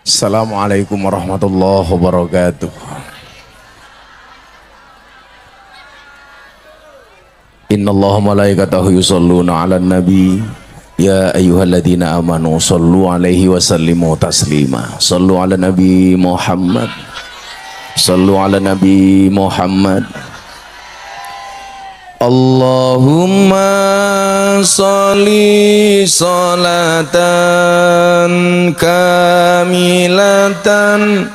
Assalamualaikum warahmatullahi wabarakatuh. Innallaha malaikatahu yusholluna 'alan nabi ya ayyuhalladzina amanu shollu 'alaihi wa sallimu taslima. Shollu 'alan nabi Muhammad. Shollu 'alan nabi Muhammad. Allahumma sholli sholatan kamilatan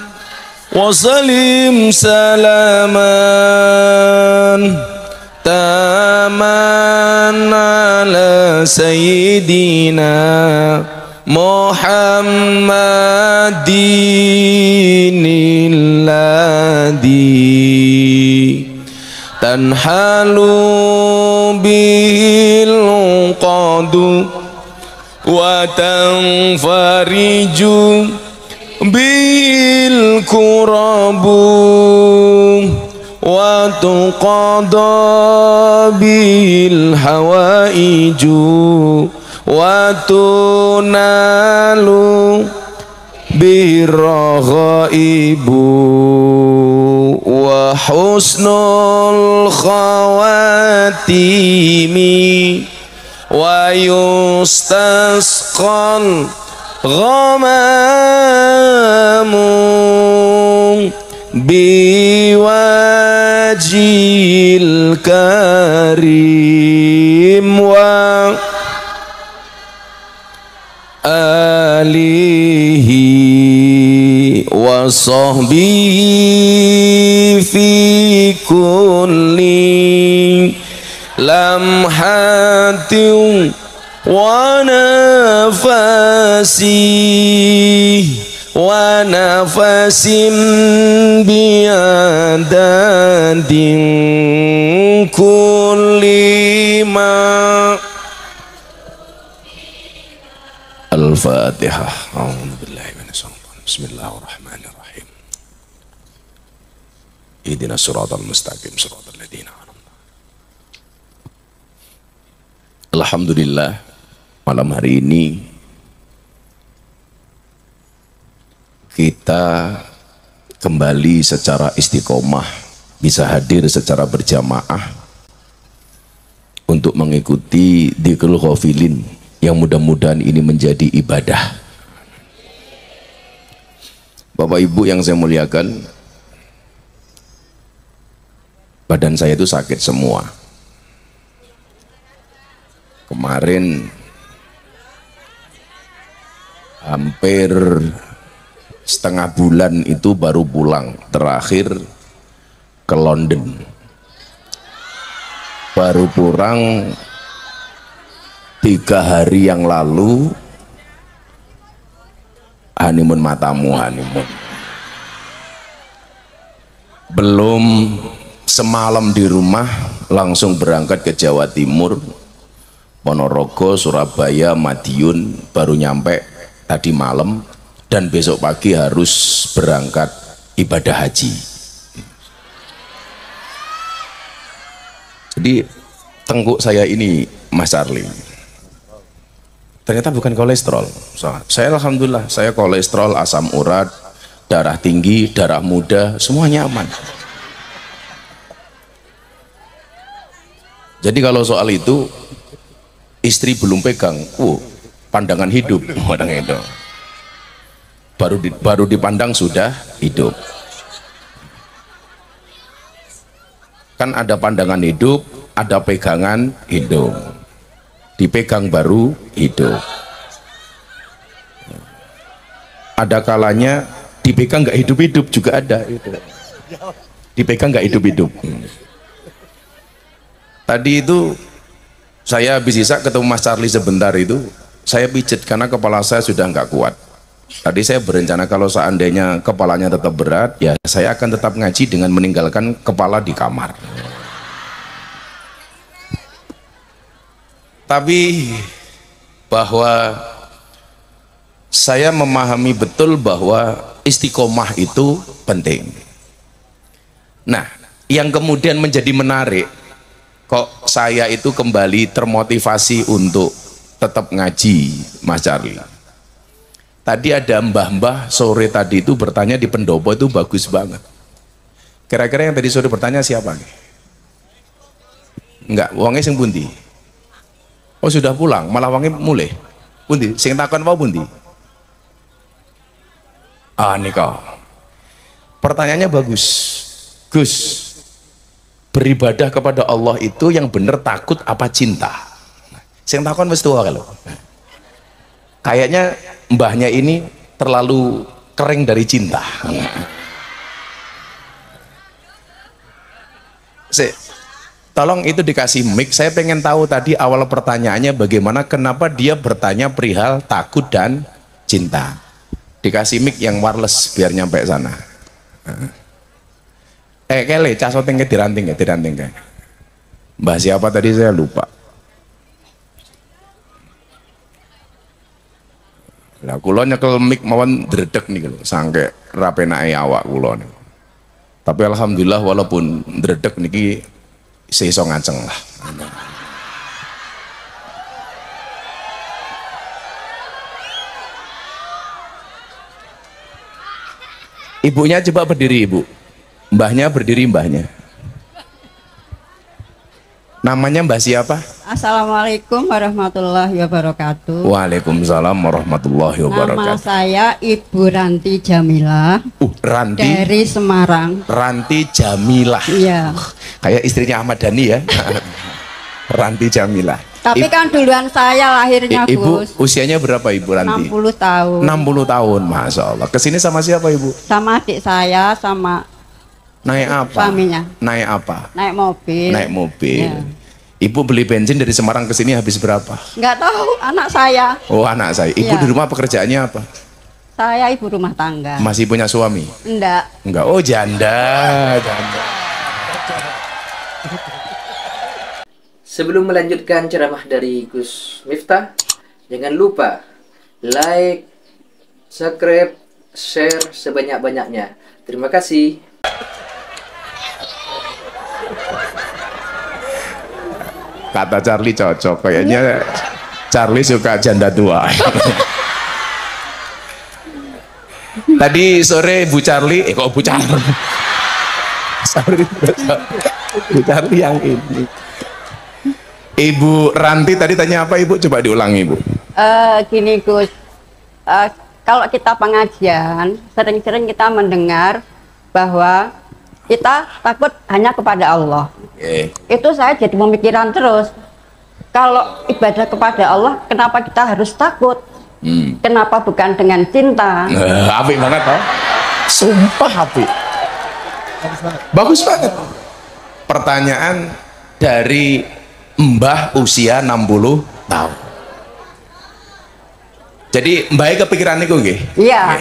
wa sallim salaman taman ala sayyidina Muhammadin alladhi tanhalu bil qadu wa tanfariju bil kurabu wa tuqada bil hawaiju wa tunalu birraghaibu wa husnul khawatimi wa yustasqal ghamamu biwajil karim wa alihi wa sahbihi fi kulli lamhatin wa nafasi wa nafasin biadadin kulli ma. Al-Fatihah. A'udzubillahi minasyaitonir. Bismillahirrahmanirrahim. Ihdinas siratal mustaqim, siratal ladzina an'amta. Alhamdulillah, malam hari ini kita kembali secara istiqomah bisa hadir secara berjamaah untuk mengikuti dzikrul ghafilin yang mudah-mudahan ini menjadi ibadah. Bapak Ibu yang saya muliakan, badan saya itu sakit semua. Kemarin hampir setengah bulan itu baru pulang, terakhir ke London. Baru pulang 3 hari yang lalu, honeymoon matamu, honeymoon. Belum semalam di rumah, langsung berangkat ke Jawa Timur, Ponorogo, Surabaya, Madiun, baru nyampe tadi malam, dan besok pagi harus berangkat ibadah haji. Jadi tengkuk saya ini, Mas Charlie, ternyata bukan kolesterol. Saya alhamdulillah, saya kolesterol, asam urat, darah tinggi, darah muda, semuanya aman. Jadi kalau soal itu, istri belum pegang, pandangan hidup, baru dipandang sudah hidup. Kan ada pandangan hidup, ada pegangan hidup. Dipegang baru hidup. Ada kalanya dipegang nggak hidup-hidup juga ada. Dipegang nggak hidup-hidup. Tadi itu saya habis isak ketemu Mas Charlie sebentar itu, saya pijet karena kepala saya sudah nggak kuat. Tadi saya berencana kalau seandainya kepalanya tetap berat, ya saya akan tetap ngaji dengan meninggalkan kepala di kamar. Tapi bahwa saya memahami betul bahwa istiqomah itu penting. Nah, yang kemudian menjadi menarik, kok saya itu kembali termotivasi untuk tetap ngaji, Mas Charlie. Tadi ada mbah-mbah sore tadi itu bertanya di pendopo itu bagus banget. Kira-kira yang tadi sore bertanya siapa nih? Enggak, wongnya sing pundi? Oh sudah pulang, malah wongnya mulai. Pundi, sing takon apa pundi? Ah nikah. Pertanyaannya bagus. Gus, beribadah kepada Allah itu yang benar takut apa cinta? Sing takon wis tuwa kalau. Kayaknya mbahnya ini terlalu kering dari cinta. Tolong itu dikasih mic. Saya pengen tahu tadi awal pertanyaannya bagaimana, kenapa dia bertanya perihal takut dan cinta. Dikasih mic yang wireless biar nyampe sana. Kele casoteng diranting kayak. Mbah siapa tadi saya lupa. Lah kula nyekel mic mawon dredeg nih lho, sangke rapenake awak kula niku. Tapi alhamdulillah walaupun dredeg niki iso ngaceng lah. Ibunya coba berdiri, Ibu. Mbahnya berdiri, mbahnya. Namanya Mbah siapa? Assalamualaikum warahmatullahi wabarakatuh. Waalaikumsalam warahmatullahi wabarakatuh. Nama saya Ibu Ranti Jamilah. Ranti dari Semarang. Ranti Jamilah. Iya. Kayak istrinya Ahmad Dhani ya. Ranti Jamilah. Tapi kan duluan saya lahirnya, Ibu Gus. usianya berapa Ibu Ranti? 60 tahun. 60 tahun, Masya Allah. Kesini sama siapa Ibu? Sama adik saya, sama Naik apa? suaminya. Naik apa? Naik mobil. Naik mobil. Ya. Ibu beli bensin dari Semarang ke sini habis berapa? Nggak tahu, anak saya. Oh anak saya. Ibu Ya. di rumah pekerjaannya apa? Saya ibu rumah tangga. Masih punya suami? Enggak. Enggak. Oh janda. Janda. Sebelum melanjutkan ceramah dari Gus Miftah, jangan lupa like, subscribe, share sebanyak-banyaknya. Terima kasih. Kata Charlie cocok. Kayaknya Charlie suka janda tua. Tadi sore Bu Charlie, kok Bu Charlie? Sorry, Bu Charlie yang ini. Ibu Ranti tadi tanya apa Ibu? Coba diulangi Ibu. Gini Gus, kalau kita pengajian sering-sering kita mendengar bahwa kita takut hanya kepada Allah. Itu saya jadi pemikiran terus. Kalau ibadah kepada Allah, kenapa kita harus takut? Kenapa bukan dengan cinta? Apik banget toh. Sumpah apik. Bagus banget. Pertanyaan dari Mbah usia 60 tahun. Jadi Mbah kepikiran itu nggih? Iya.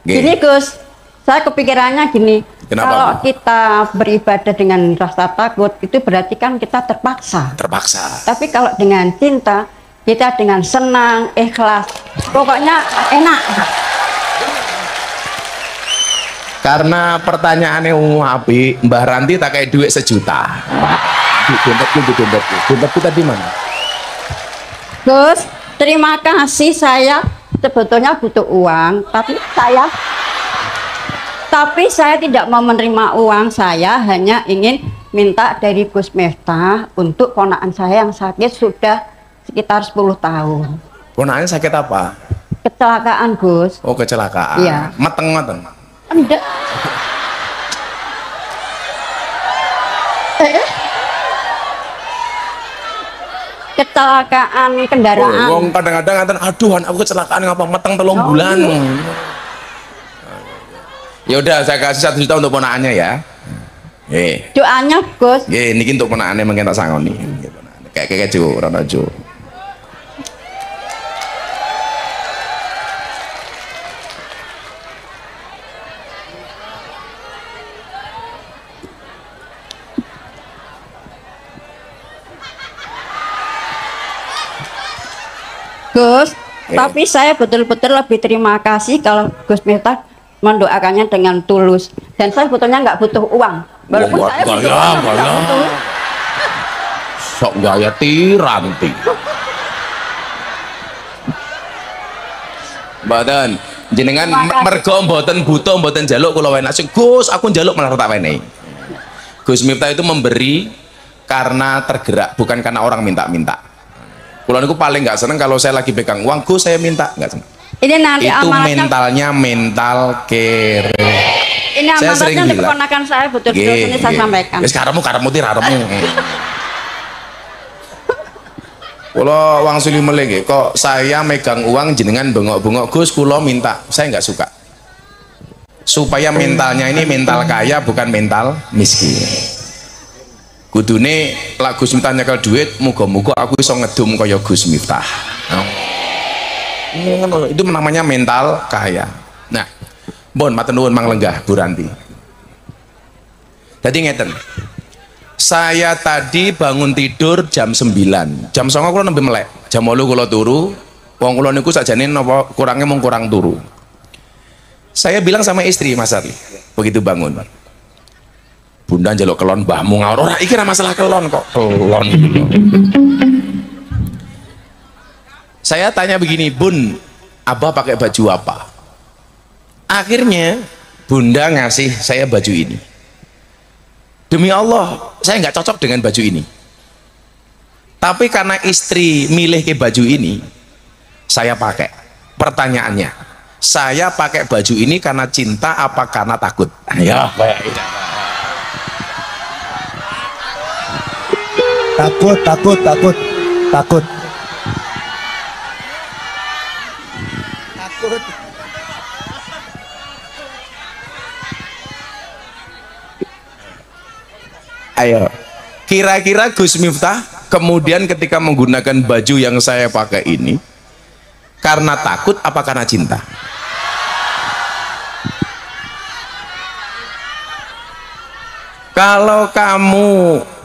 Gini Gus, saya kepikirannya gini. Kenapa, kalau Bu? kita beribadah dengan rasa takut, itu berarti kan kita terpaksa. Terpaksa. Tapi kalau dengan cinta, kita dengan senang, ikhlas, pokoknya enak. Karena pertanyaannya apik, Mbah Ranti tak kayak duit 1 juta. Dompetku tadi mana? Gus, terima kasih, saya sebetulnya butuh uang, tapi saya tidak mau menerima uang. Saya hanya ingin minta dari Gus Miftah untuk ponakan saya yang sakit sudah sekitar 10 tahun. Ponakannya sakit apa? Kecelakaan Gus. Oh kecelakaan. Iya. Mateng. Enggak. Kecelakaan kendaraan. Wong kadang-kadang ngatain, aduh aku kecelakaan ngapa mateng 3 bulan. Ya udah saya kasih 1 juta untuk ponakannya ya. Doanya Gus. Niki untuk ponakannya mungkin tak sangoni. Kayak Jo, Rana Jo. Gus, tapi saya betul-betul lebih terima kasih kalau Gus Miftah mendoakannya dengan tulus. Dan saya sebetulnya nggak butuh uang. Walaupun saya butuh uang, nggak butuh. Sok gaya tiranti. Mboten. Jenengan mergo mboten butuh, mboten njaluk kula wenehi. Sing Gus, aku njaluk malah tak wenehi. Gus Miftah itu memberi karena tergerak, bukan karena orang minta-minta. Kula niku paling nggak seneng kalau saya lagi pegang uang, Gus saya minta, nggak seneng. Ini nanti Itu amanatnya, mentalnya mental kere. ini Saya sering amanatnya untuk bilang. keponakan saya, betul-betul ini saya sampaikan. Wis karemu tiraremu. Kula wangsuli meleh nggih, kok saya megang uang jenengan bengok-bengok, Gus kula minta. Saya nggak suka. Supaya mentalnya ini mental kaya bukan mental miskin. Kudune lak Gus Miftah nyekel duit, muga-muga aku iso ngedum kaya Gus Miftah. Itu namanya mental kaya. Nah, bon matur nuwun Mang Lenggah Bu Ranti. Jadi ngeten. Saya tadi bangun tidur jam 9. Jam 09.00 kula nembe melek. Jam 8 kula turu. Wong kula niku sakjane napa kurangnya mung kurang turu. Saya bilang sama istri Mas Arli, begitu bangun. Bunda njaluk kelon mbahmu ngawur. Ora iki ora masalah kelon kok. Kelon. Saya tanya begini, Bun, Abah pakai baju apa? Akhirnya Bunda ngasih saya baju ini. Demi Allah, saya nggak cocok dengan baju ini. Tapi karena istri milih ke baju ini, saya pakai. Pertanyaannya, saya pakai baju ini karena cinta apa karena takut? Ya, takut. Takut. Ayo, kira-kira Gus Miftah kemudian ketika menggunakan baju yang saya pakai ini karena takut apa karena cinta? Kalau kamu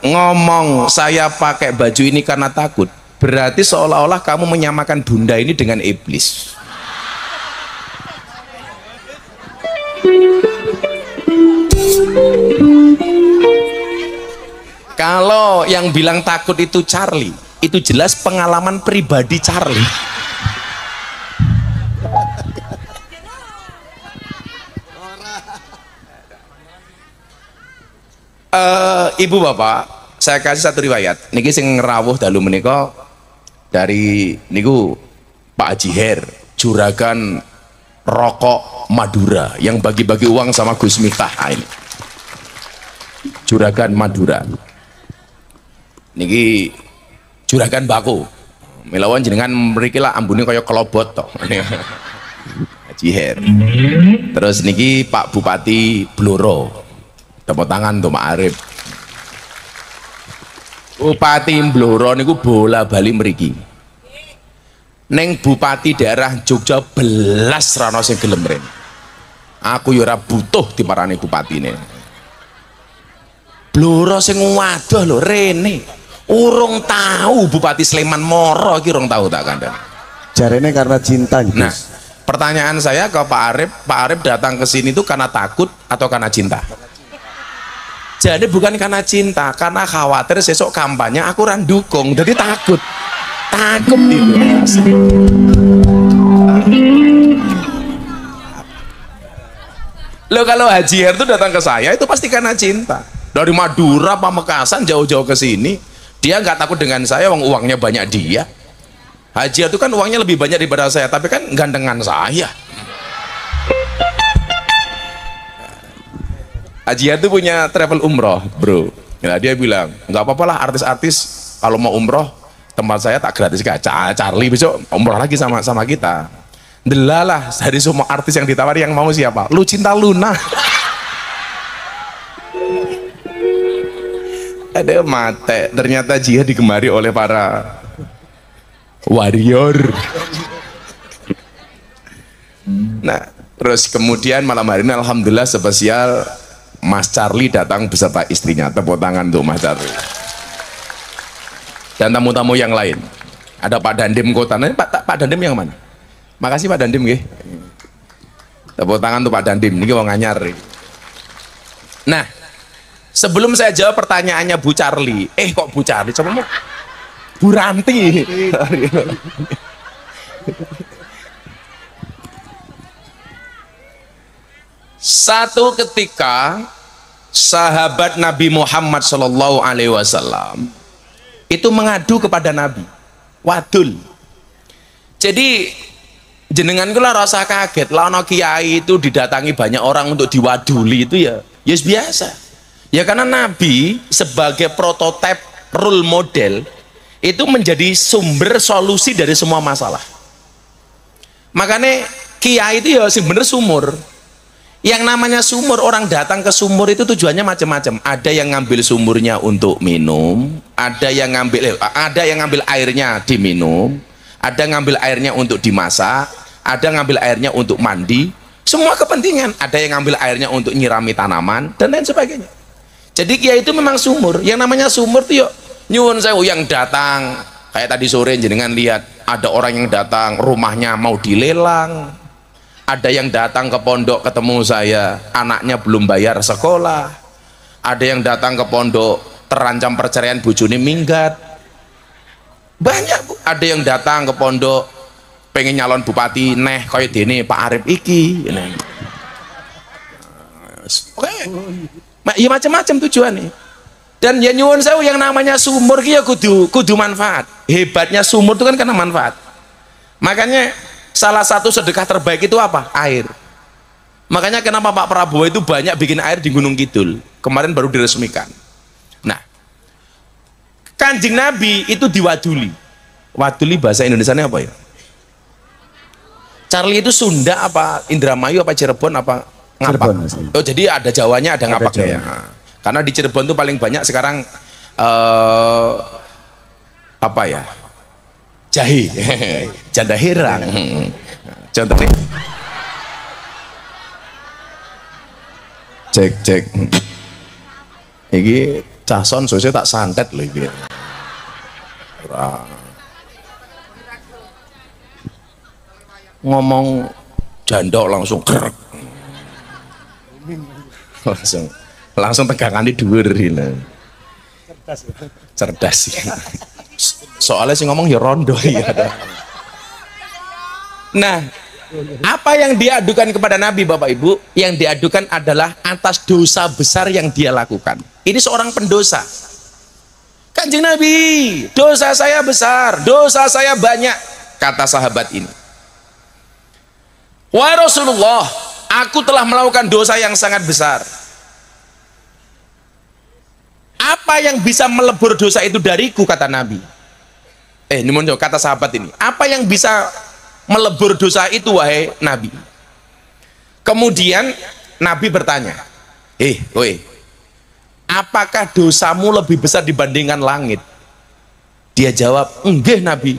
ngomong saya pakai baju ini karena takut, berarti seolah-olah kamu menyamakan Bunda ini dengan iblis. Kalau yang bilang takut itu Charlie, itu jelas pengalaman pribadi Charlie. Ibu bapak, saya kasih satu riwayat. Niki sing rawuh dalu menika dari niku Pak Haji Her, juragan rokok Madura yang bagi-bagi uang sama Gus Miftah. Ini juragan Madura. Niki juragan baku. Melawan jenengan mriki lah ambune kaya kelobot to. Haji Her. Terus niki Pak Bupati Blora. Tepuk tangan untuk Mak Arif. Bupati Blora niku bola bali mriki. Neng Bupati daerah Jogja belas rano sing gelem mrene. Aku ya ora butuh diparani bupatine. Blora sing wadoh lho rene. Urung tahu Bupati Sleman Moro iki urung tahu tak kandhani. Jarene karena cinta. Nah, pertanyaan saya ke Pak Arif datang ke sini itu karena takut atau karena cinta? Jadi bukan karena cinta, karena khawatir sesok kampanye aku ora ndukung, jadi takut itu. Lo kalau Haji Her itu datang ke saya itu pasti karena cinta. Dari Madura, Pamekasan jauh-jauh ke sini, dia nggak takut dengan saya, uangnya banyak dia. Haji Her itu kan uangnya lebih banyak daripada saya, tapi kan gandengan saya. Haji Her itu punya travel umroh, bro. Nah, dia bilang, nggak apa-apa lah artis-artis kalau mau umroh tempat saya tak gratis gak. Charlie besok umroh lagi sama kita. Delalah dari semua artis yang ditawari yang mau siapa? Lu Cinta Luna. Ada mate. Ternyata Haji Her digemari oleh para warrior. Nah, terus kemudian malam hari ini alhamdulillah spesial Mas Charlie datang beserta istrinya. Tepuk tangan untuk Mas Charlie dan tamu-tamu yang lain. Ada Pak Dandim Kota. Nah, Pak Dandim yang mana? Makasih Pak Dandim nggih. Tepuk tangan untuk Pak Dandim. Niki wong anyar. Nah, sebelum saya jawab pertanyaannya Bu Charlie, kok Bu Charlie? Coba mau Bu Ranti. Satu ketika sahabat Nabi Muhammad Shallallahu Alaihi Wasallam itu mengadu kepada Nabi, wadul. Jadi jenengan kula rasa kaget lah ono kiai itu didatangi banyak orang untuk diwaduli itu ya biasa. Ya karena Nabi sebagai prototipe role model itu menjadi sumber solusi dari semua masalah. Makanya kiai itu ya sing bener sumur. Yang namanya sumur, orang datang ke sumur itu tujuannya macam-macam. Ada yang ngambil sumurnya untuk minum, ada yang ngambil airnya diminum, ada ngambil airnya untuk dimasak, ada ngambil airnya untuk mandi. Semua kepentingan. Ada yang ngambil airnya untuk nyirami tanaman dan lain sebagainya. Jadi kiai itu memang sumur. Yang namanya sumur itu yuk nyuwun sewu yang datang. Kayak tadi sore jenengan lihat ada orang yang datang rumahnya mau dilelang. Ada yang datang ke pondok ketemu saya, anaknya belum bayar sekolah. Ada yang datang ke pondok terancam perceraian, bojone minggat. Banyak Bu. Ada yang datang ke pondok pengen nyalon bupati neh kaya dene Pak Arif iki. Oke. Ya macam-macam tujuannya. Dan ya nyuwun sewu yang namanya sumur ki ya kudu manfaat. Hebatnya sumur itu kan karena manfaat. Makanya salah satu sedekah terbaik itu apa? Air. Makanya kenapa Pak Prabowo itu banyak bikin air di Gunung Kidul. Kemarin baru diresmikan. Nah, Kanjeng Nabi itu diwaduli. Waduli bahasa Indonesianya apa ya? Charlie itu Sunda apa Indramayu apa Cirebon apa ngapak? Cirebon. Oh jadi ada Jawanya ada ngapaknya ya. Karena di Cirebon itu paling banyak sekarang apa ya? Jahe, janda herang. Contohnya, cek. Iki cason sosial tak santet loh iki. Ngomong janda langsung krek. langsung tegangan di dhuwur ini. Cerdas sih. Soalnya sih ngomong ya rondo ya. Nah, apa yang diadukan kepada Nabi Bapak Ibu? Yang diadukan adalah atas dosa besar yang dia lakukan. Ini seorang pendosa. Kanjeng Nabi, dosa saya besar, dosa saya banyak, kata sahabat ini. Wahai Rasulullah, aku telah melakukan dosa yang sangat besar. Apa yang bisa melebur dosa itu dariku, kata Nabi. Kata sahabat ini, apa yang bisa melebur dosa itu wahai Nabi? Kemudian Nabi bertanya, apakah dosamu lebih besar dibandingkan langit? Dia jawab, enggak Nabi,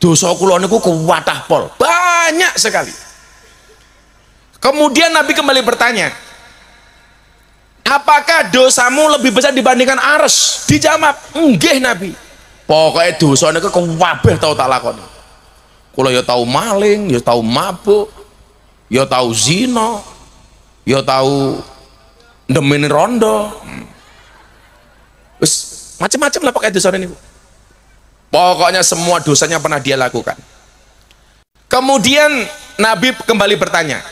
dosa kula niku kuwatah pol, banyak sekali. Kemudian Nabi kembali bertanya, apakah dosamu lebih besar dibandingkan arsy? Dijawab, enggak Nabi, pokoknya dosa niku kabeh tau tak lakoni. Kula ya tahu maling, ya tahu mabuk, ya tahu zina, ya tahu ndemeni rondo. Wis macam-macam lah pakai dosa ini. Pokoknya semua dosanya pernah dia lakukan. Kemudian Nabi kembali bertanya,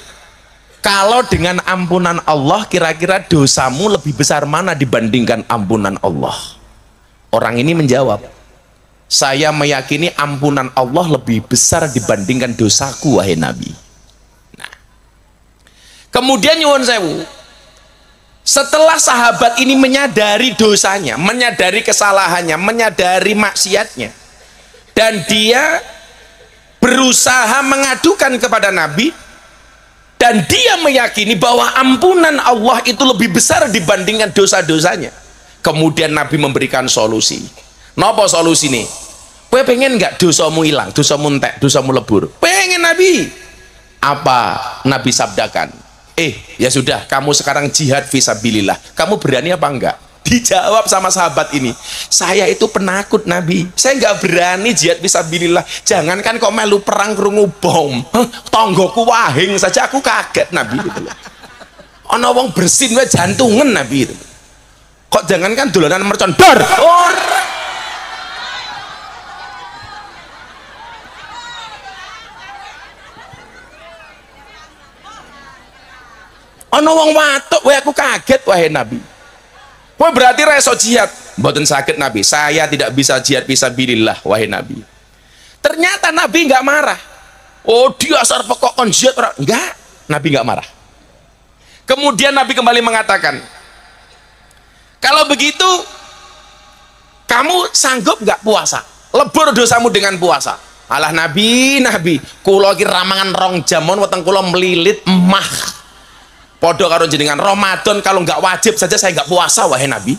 kalau dengan ampunan Allah kira-kira dosamu lebih besar mana dibandingkan ampunan Allah? Orang ini menjawab, saya meyakini ampunan Allah lebih besar dibandingkan dosaku wahai Nabi. Nah, kemudian nyuwun sewu, setelah sahabat ini menyadari dosanya, menyadari kesalahannya, menyadari maksiatnya, dan dia berusaha mengadukan kepada Nabi, dan dia meyakini bahwa ampunan Allah itu lebih besar dibandingkan dosa-dosanya, kemudian Nabi memberikan solusi. Napa solusi nih? Kowe pengen nggak dosamu hilang, dosamu entek, dosamu lebur? Pengen Nabi. Apa Nabi sabdakan? Ya sudah, kamu sekarang jihad fisabilillah. Kamu berani apa enggak? Dijawab sama sahabat ini, saya itu penakut Nabi, saya nggak berani jihad fisabilillah. Jangankan kok melu perang krungu bom, tonggoku wahing saja aku kaget Nabi. Ono wong bersin wae jantungan Nabi itu. Kok jangankan dolanan mercon dor. Ana wong watuk wae aku kaget wahai Nabi. Kowe berarti ra iso jihad. Mboten sakit Nabi. Saya tidak bisa jihad fisabilillah wahai Nabi. Ternyata Nabi enggak marah. Oh, dia asar pokok kon jihad ora. Enggak, Nabi enggak marah. Kemudian Nabi kembali mengatakan, kalau begitu kamu sanggup enggak puasa? Lebur dosamu dengan puasa. Alah Nabi, kula iki ramangan rong jamon weteng kula melilit emah. Podo karo jenengan Ramadan kalau nggak wajib saja saya nggak puasa wahai Nabi.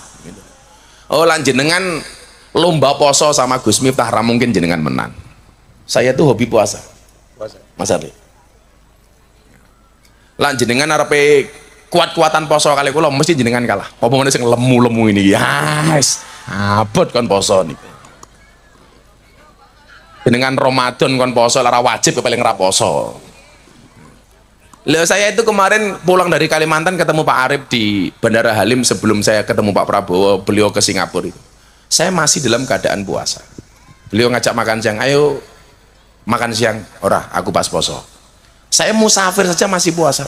Oh lan jenengan lomba poso sama Gus Miftah ra mungkin jenengan menang. Saya tuh hobi puasa. Mas Arli. Lan jenengan arepe kuat-kuatan poso kali kula mesti jenengan kalah. Apa meneh sing lemu-lemu ini. Yes. Abot kon poso niku. Jenengan Ramadan kon poso lara wajib paling ra poso. Loh, saya itu kemarin pulang dari Kalimantan ketemu Pak Arif di Bandara Halim sebelum saya ketemu Pak Prabowo, beliau ke Singapura itu. Saya masih dalam keadaan puasa. Beliau ngajak makan siang, ayo makan siang. Ora, aku pas poso. Saya musafir saja masih puasa.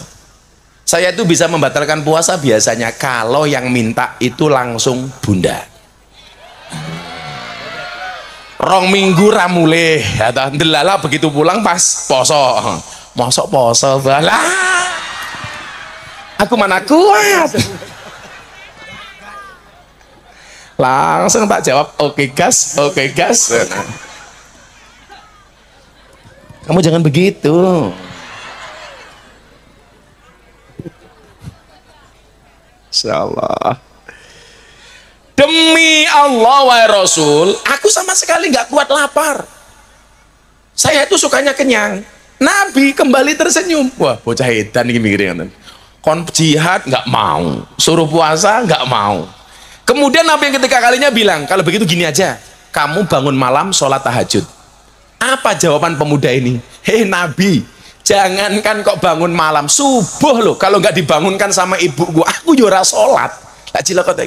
Saya itu bisa membatalkan puasa biasanya kalau yang minta itu langsung bunda. Rong minggu ramule, atau ndelala begitu pulang pas poso. Mosok poso bala. Aku mana kuat. Langsung tak jawab, oke gas. Kamu jangan begitu. Insyaallah. Demi Allah wa Rasul, aku sama sekali nggak kuat lapar. Saya itu sukanya kenyang. Nabi kembali tersenyum. Wah, bocah edan ini mikirin. Kon jihad nggak mau, suruh puasa nggak mau. Kemudian Nabi yang ketika kalinya bilang, kalau begitu gini aja, kamu bangun malam sholat tahajud. Apa jawaban pemuda ini? Hei Nabi, jangankan kok bangun malam, subuh loh. Kalau nggak dibangunkan sama ibu gua, aku juga sholat.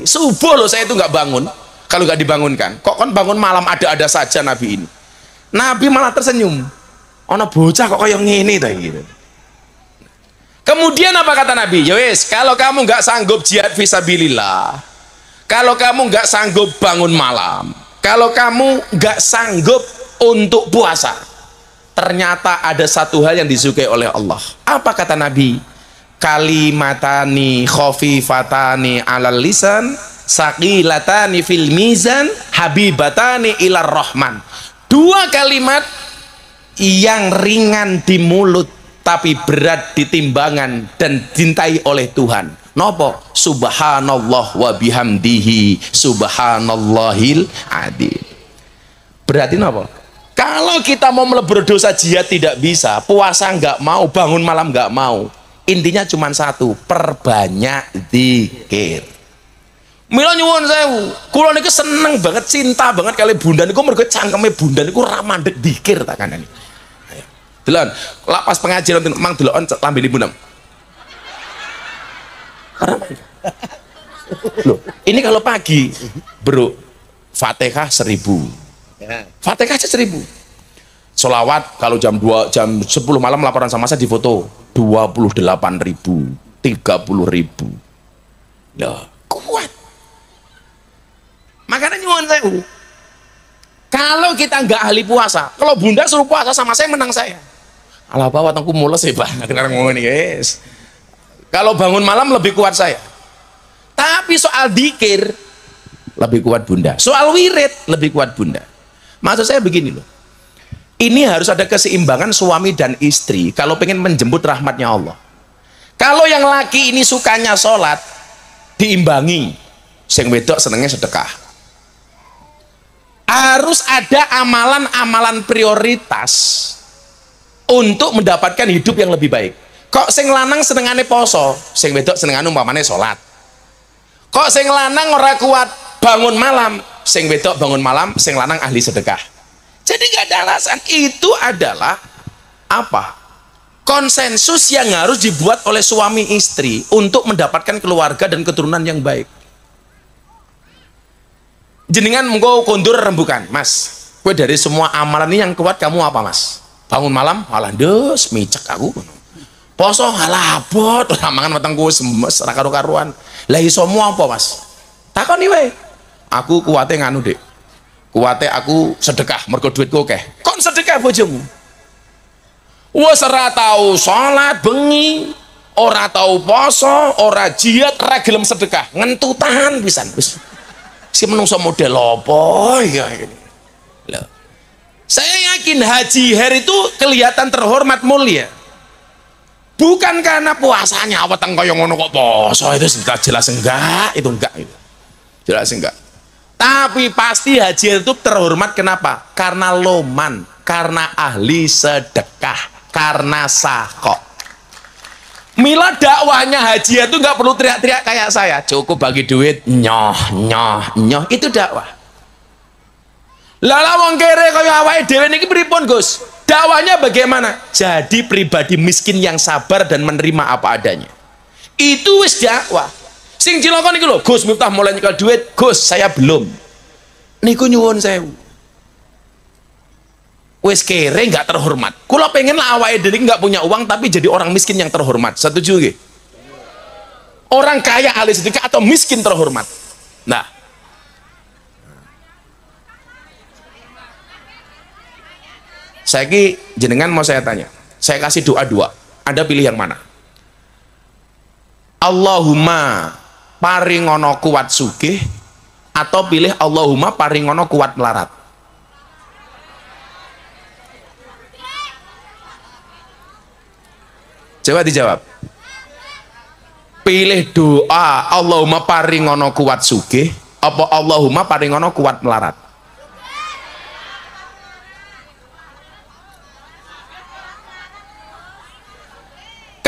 Subuh loh saya itu nggak bangun. Kalau nggak dibangunkan, kok kon bangun malam ada-ada saja Nabi ini. Nabi malah tersenyum. Ono bocah kok kayak ngene ta gitu. Kemudian apa kata Nabi? Ya wis, kalau kamu nggak sanggup jihad fisabilillah, kalau kamu nggak sanggup bangun malam, kalau kamu nggak sanggup untuk puasa, ternyata ada satu hal yang disukai oleh Allah. Apa kata Nabi? Kalimatani khafifatani alal lisan, saqilatani fil mizan, habibatani ilar rahman. Dua kalimat yang ringan di mulut tapi berat di timbangan dan dicintai oleh Tuhan. Nopo? Subhanallah wa bihamdihi subhanallahil adzim. Berarti nopo? Kalau kita mau melebur dosa jihad tidak bisa, puasa nggak mau, bangun malam nggak mau. Intinya cuma satu, perbanyak zikir. Mila nyuwun sewu, kula niku seneng banget, cinta banget kali bunda niku mergo cangkeme bunda niku ra mandek zikir tak kandhani. Delon, lak pas pengajian mang delokon lambe ibu nam. Loh, ini kalau pagi, bro, Fatihah 1000. Fatihah aja 1000. Sholawat kalau jam 2, jam 10 malam laporan sama saya di foto 28.000, 30.000. Loh, kuat. Makanya nyuwun sewu. Kalau kita nggak ahli puasa, kalau bunda suruh puasa sama saya menang saya. Alah bawa tangku mules ya bang, dengar ngomong ini guys. Kalau bangun malam lebih kuat saya. Tapi soal dikir lebih kuat bunda. Soal wirid lebih kuat bunda. Maksud saya begini loh. Ini harus ada keseimbangan suami dan istri kalau pengen menjemput rahmatnya Allah. Kalau yang laki ini sukanya sholat, diimbangi. Sing wedok senengnya sedekah. Harus ada amalan-amalan prioritas untuk mendapatkan hidup yang lebih baik. Kok sing lanang senengane poso, sing wedok senengane umpamane sholat. Kok sing lanang ora kuat bangun malam, sing wedok bangun malam, sing lanang ahli sedekah. Jadi nggak ada alasan. Itu adalah apa? Konsensus yang harus dibuat oleh suami istri untuk mendapatkan keluarga dan keturunan yang baik. Jenengan mengko kondur rembukan, Mas. Kue dari semua amalan ini yang kuat kamu apa, Mas? Bangun malam, malah des micek aku. Poso halah abot, ora mangan wetengku semes ra karo-karuan. Lah iso mu apa, Mas? Takoni wae. Aku kuwate nganu, Dik. Kuwate aku sedekah mergo duitku akeh. Kon sedekah bojomu. Wes ora tau salat bengi, ora tau poso, ora jihad, ora gelem sedekah, ngentutan pisan wis. Si menungso model apa ya ini. Loh. Saya yakin Haji Her itu kelihatan terhormat mulia. Bukan karena puasanya weteng kaya ngono kok poso, itu jelas enggak, itu enggak itu. Jelas enggak. Tapi pasti Haji itu terhormat kenapa? Karena loman, karena ahli sedekah, karena sahkok. Mila dakwahnya Haji itu nggak perlu teriak-teriak kayak saya, cukup bagi duit, nyoh, itu dakwah. Lala wong kere kaya awake dhewe niki pripun, Gus? Dakwahnya bagaimana? Jadi pribadi miskin yang sabar dan menerima apa adanya. Itu wis dakwah. Sing cilaka niku lho, Gus Miftah mulai nyekel duit, Gus saya belum. Niku nyuwun sewu. Wis kere nggak terhormat. Kula pengen lah awake dhewe nggak punya uang tapi jadi orang miskin yang terhormat. Setuju nggih? Orang kaya ahli sedekah atau miskin terhormat. Nah, saiki jenengan mau saya tanya. Saya kasih doa dua. Anda pilih yang mana? Allahumma paringono kuat sugih atau pilih Allahumma paringono kuat melarat. Coba dijawab. Pilih doa Allahumma paringono kuat sugih apa Allahumma paringono kuat melarat.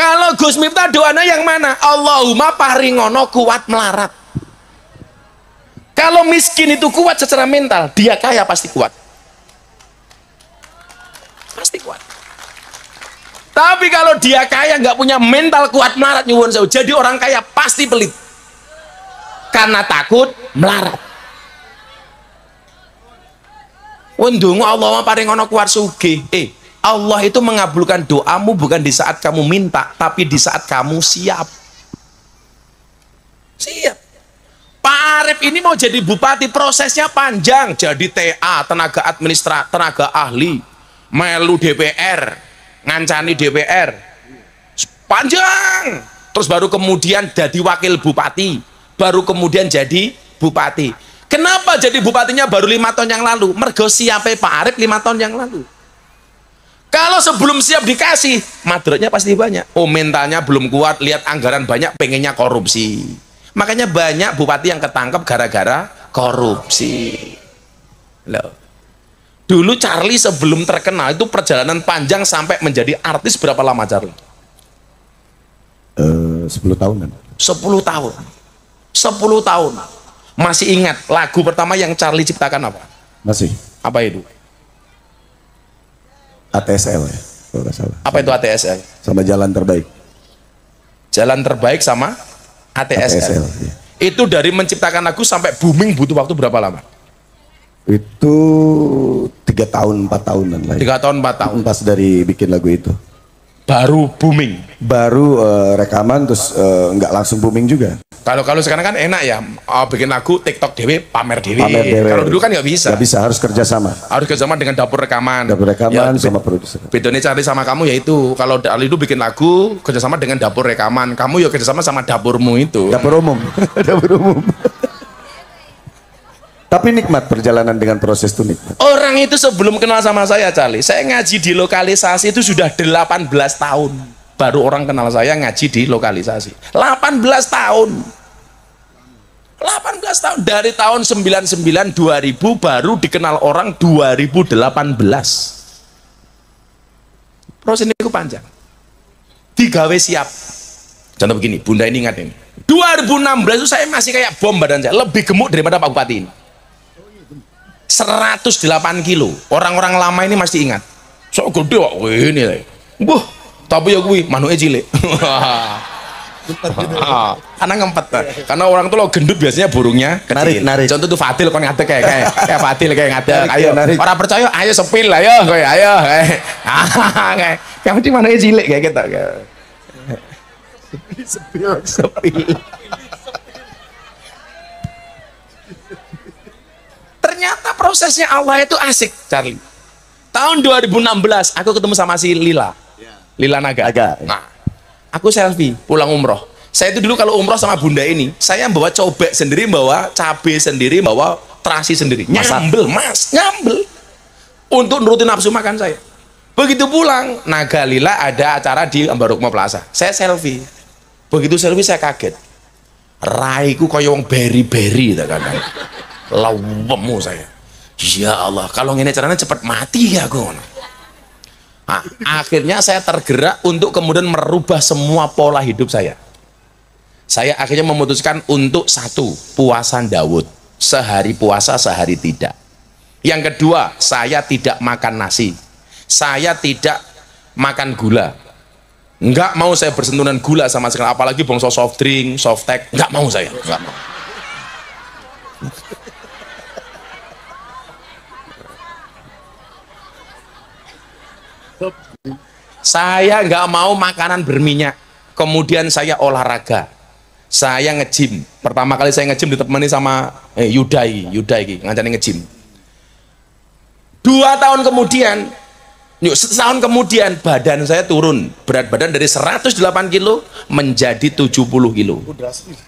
Kalau Gus Miftah doanya yang mana? Allahumma paringono kuat melarat. Kalau miskin itu kuat secara mental, dia kaya pasti kuat. Pasti kuat. Tapi kalau dia kaya nggak punya mental kuat melarat nyuwun sewu, jadi orang kaya pasti pelit. Karena takut melarat. Wendungu Allahumma paringono kuat sugih. Allah itu mengabulkan doamu bukan di saat kamu minta, tapi di saat kamu siap. Siap. Pak Arif ini mau jadi bupati, prosesnya panjang. Jadi TA, tenaga administratif, tenaga ahli, melu DPR, ngancani DPR. Panjang. Terus baru kemudian jadi wakil bupati, baru kemudian jadi bupati. Kenapa jadi bupatinya baru 5 tahun yang lalu? Mergo siapnya Pak Arif 5 tahun yang lalu. Kalau sebelum siap dikasih, madratnya pasti banyak. Oh, mentalnya belum kuat, lihat anggaran banyak, pengennya korupsi. Makanya banyak bupati yang ketangkep gara-gara korupsi. Loh. Dulu Charlie sebelum terkenal itu perjalanan panjang sampai menjadi artis berapa lama Charlie? 10 tahunan. 10 tahun. 10 tahun. Masih ingat lagu pertama yang Charlie ciptakan apa? Masih. Apa itu? ATSL ya, kalau nggak salah. Apa itu ATSL? Sama Jalan Terbaik. Jalan Terbaik sama ATSL. Ya. Itu dari menciptakan lagu sampai booming butuh waktu berapa lama? Itu 3 tahun 4 tahunan lah. 3 tahun 4 tahun. Pas dari bikin lagu itu. Baru booming. Baru rekaman terus nggak langsung booming juga. Kalau sekarang kan enak ya, bikin lagu TikTok dewe, pamer dewe. Pamer dewe. Kalau dulu kan nggak bisa. Nggak bisa, harus kerjasama. Harus kerjasama dengan dapur rekaman. Dapur rekaman ya, sama produser. Bedanya Charlie sama kamu yaitu kalau Ali itu bikin lagu kerjasama dengan dapur rekaman, kamu ya kerjasama sama dapurmu itu. Dapur umum. Dapur umum. Tapi nikmat perjalanan dengan proses itu nikmat. Orang itu sebelum kenal sama saya Charlie, saya ngaji di lokalisasi itu sudah 18 tahun. Baru orang kenal saya ngaji di lokalisasi. 18 tahun. 18 tahun dari tahun 99 2000 baru dikenal orang 2018. Proses ini panjang. Digawe siap. Contoh begini, Bunda ini ingat ini. 2016 itu saya masih kayak bom badan saya, lebih gemuk daripada Pak Bupati ini. 108 kilo. Orang-orang lama ini masih ingat. So gede kok ini lah. Buh, tapi ya gue manuke cilik. Karena ngempet karena orang tuh lo gendut biasanya burungnya kecil. Narik. Contoh tuh Fadil kon ngadeg kayak Fadil kayak ngadeg. Ayo narik. orang percaya ayo sepil ayo kayak ayo kayak mesti manuke cilik kayak gitu. Sepil. Ternyata prosesnya Allah itu asik, Charlie. Tahun 2016 aku ketemu sama si Lila. Lila Naga. Nah, aku selfie pulang umroh. Saya itu dulu kalau umroh sama bunda ini, saya bawa cobek sendiri, bawa cabai sendiri, bawa terasi sendiri. Nyambel, Mas, nyambel. Untuk nurutin nafsu makan saya. Begitu pulang, Naga Lila ada acara di Ambarukmo Plaza. Saya selfie. Begitu selfie saya kaget. Raiku kaya wong beri-beri tak kadang. Lawemu saya. Ya Allah, kalau ngene caranya cepat mati ya aku. Nah, akhirnya saya tergerak untuk kemudian merubah semua pola hidup saya. Saya akhirnya memutuskan untuk satu, puasa Daud. Sehari puasa, sehari tidak. Yang kedua, saya tidak makan nasi. Saya tidak makan gula. Enggak mau saya bersentuhan gula sama sekali, apalagi bangsa soft drink, soft tech, enggak mau saya, enggak mau. Saya nggak mau makanan berminyak. Kemudian saya olahraga, saya nge-gym. Pertama kali saya nge-gym ditemani sama Yudai ngancani nge-gym. 2 tahun kemudian, setahun kemudian badan saya turun, berat badan dari 108 kilo menjadi 70 kilo.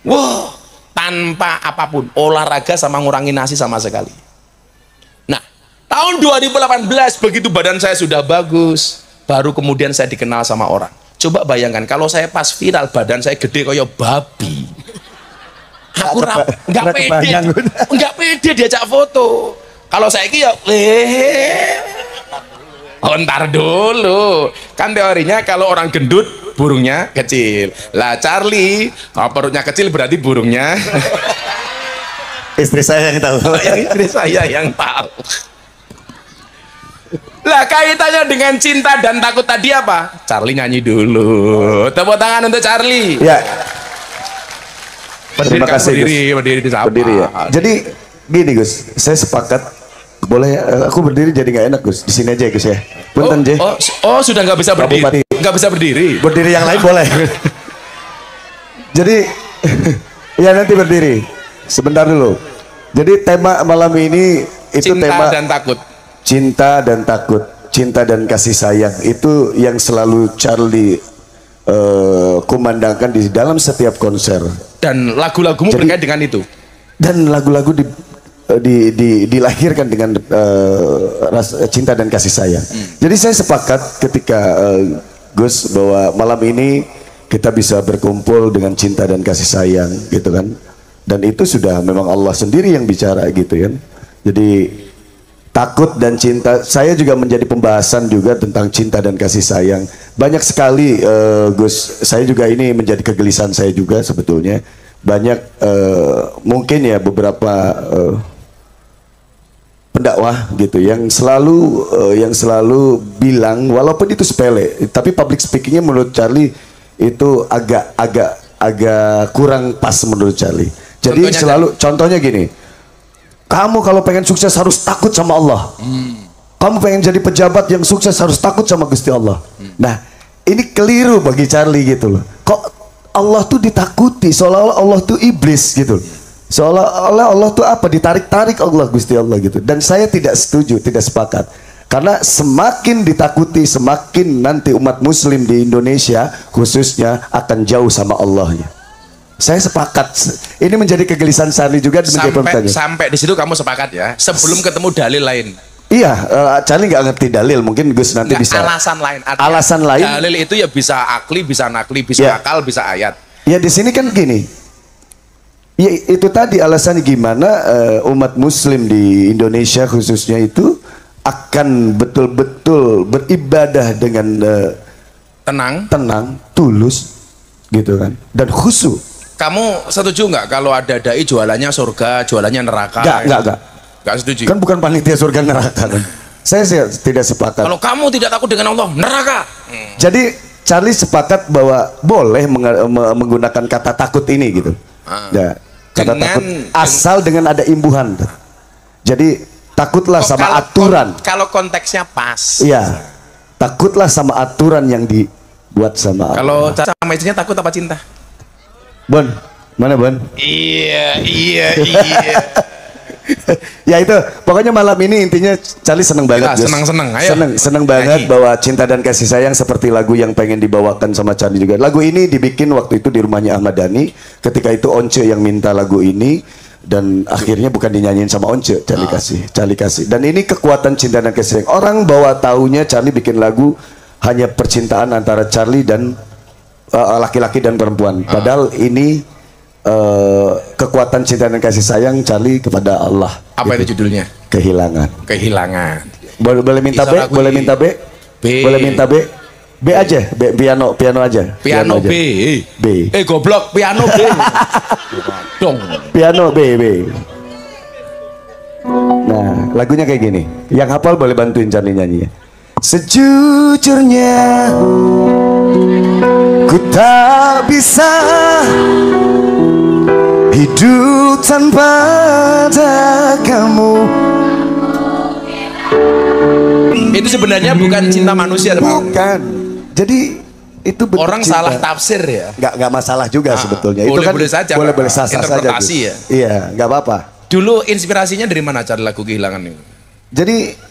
Wah, tanpa apapun, olahraga sama ngurangi nasi sama sekali. Nah, tahun 2018 begitu badan saya sudah bagus, baru kemudian saya dikenal sama orang. Coba bayangkan kalau saya pas viral badan saya gede kayak babi. Aku nggak pede diajak foto. Kalau saya ya ntar dulu. Kan teorinya kalau orang gendut burungnya kecil. Lah Charlie, kalau perutnya kecil berarti burungnya Istri saya yang tahu. Istri saya yang tahu. Lah kaitannya dengan cinta dan takut tadi apa? Charlie nyanyi dulu. Tepuk tangan untuk Charlie. Ya. Terima kasih. Berdiri ya. Jadi gini Gus, saya sepakat. Boleh aku berdiri jadi nggak enak Gus. Di sini aja Gus ya. Punten Je. Oh sudah nggak bisa berdiri. Nggak bisa berdiri. Berdiri yang lain boleh. Jadi ya nanti berdiri. Sebentar dulu. Jadi tema malam ini itu cinta tema dan takut. Cinta dan takut, cinta dan kasih sayang itu yang selalu Charlie kumandangkan di dalam setiap konser. Dan lagu-lagumu berkait dengan itu. Dan lagu-lagu dilahirkan dengan rasa cinta dan kasih sayang. Jadi saya sepakat ketika Gus bahwa malam ini kita bisa berkumpul dengan cinta dan kasih sayang, gitu kan? Dan itu sudah memang Allah sendiri yang bicara, gitu kan? Jadi takut dan cinta, saya juga menjadi pembahasan juga tentang cinta dan kasih sayang. Banyak sekali Gus, saya juga ini menjadi kegelisahan saya juga sebetulnya. Banyak mungkin ya beberapa pendakwah gitu yang selalu bilang walaupun itu sepele, tapi public speakingnya menurut Charlie itu agak kurang pas menurut Charlie. Jadi contohnya gini. Kamu kalau pengen sukses harus takut sama Allah. Kamu pengen jadi pejabat yang sukses harus takut sama Gusti Allah. Nah, ini keliru bagi Charlie gitu loh. Kok Allah tuh ditakuti, seolah-olah Allah tuh iblis gitu. Seolah-olah Allah tuh apa? Ditarik-tarik Allah Gusti Allah gitu. Dan saya tidak setuju, tidak sepakat. Karena semakin ditakuti, semakin nanti umat muslim di Indonesia khususnya akan jauh sama Allahnya. Saya sepakat. Ini menjadi kegelisahan Charlie juga. Sampai di situ kamu sepakat ya. Sebelum ketemu dalil lain. Iya, Charlie nggak ngerti dalil. Mungkin Gus nanti bisa. Alasan lain. Alasan lain. Dalil itu ya bisa akli, bisa nakli, bisa ya. Akal, bisa ayat. Ya di sini kan gini. Ya itu tadi alasannya gimana umat Muslim di Indonesia khususnya itu akan betul-betul beribadah dengan tenang, tulus, gitu kan, dan khusyuk. Kamu setuju nggak kalau ada dai jualannya surga, jualannya neraka? Nggak setuju. Kan bukan panitia surga neraka kan. Saya tidak sepakat. Kalau kamu tidak takut dengan Allah, neraka. Jadi Charlie sepakat bahwa boleh menggunakan kata takut ini gitu. Ya, kata takut asal dengan ada imbuhan. Jadi takutlah sama aturan. Kalau konteksnya pas. Iya. Takutlah sama aturan yang buat sama Allah. Kalau sama istrinya takut apa cinta? Bon, mana Bon? Iya. Ya itu, pokoknya malam ini intinya Charlie seneng banget. Ya, seneng, ayo. Seneng banget bahwa cinta dan kasih sayang seperti lagu yang pengen dibawakan sama Charlie juga. Lagu ini dibikin waktu itu di rumahnya Ahmad Dhani. Ketika itu Once yang minta lagu ini dan akhirnya bukan dinyanyiin sama Once, Charlie kasih. Dan ini kekuatan cinta dan kasih sayang. Orang bawa taunya Charlie bikin lagu hanya percintaan antara Charlie dan laki-laki dan perempuan. Padahal ini kekuatan cinta dan kasih sayang Charlie kepada Allah. Apa itu judulnya? Kehilangan. Boleh minta B? Boleh minta B? Boleh minta B? B aja, piano aja. Piano B. B. Goblok, piano B. Dong. Piano B. Nah, lagunya kayak gini. Yang hafal boleh bantuin Charlie nyanyi ya. Sejujurnya ku tak bisa hidup tanpa ada kamu. Itu sebenarnya bukan cinta manusia, bukan. Jadi itu bentuk orang cinta. salah tafsir ya. Nggak masalah juga sebetulnya. Boleh, itu kan boleh saja. Boleh sah saja. Ya. Iya, nggak apa-apa. Dulu inspirasinya dari mana cara lagu Kehilangan ini? Jadi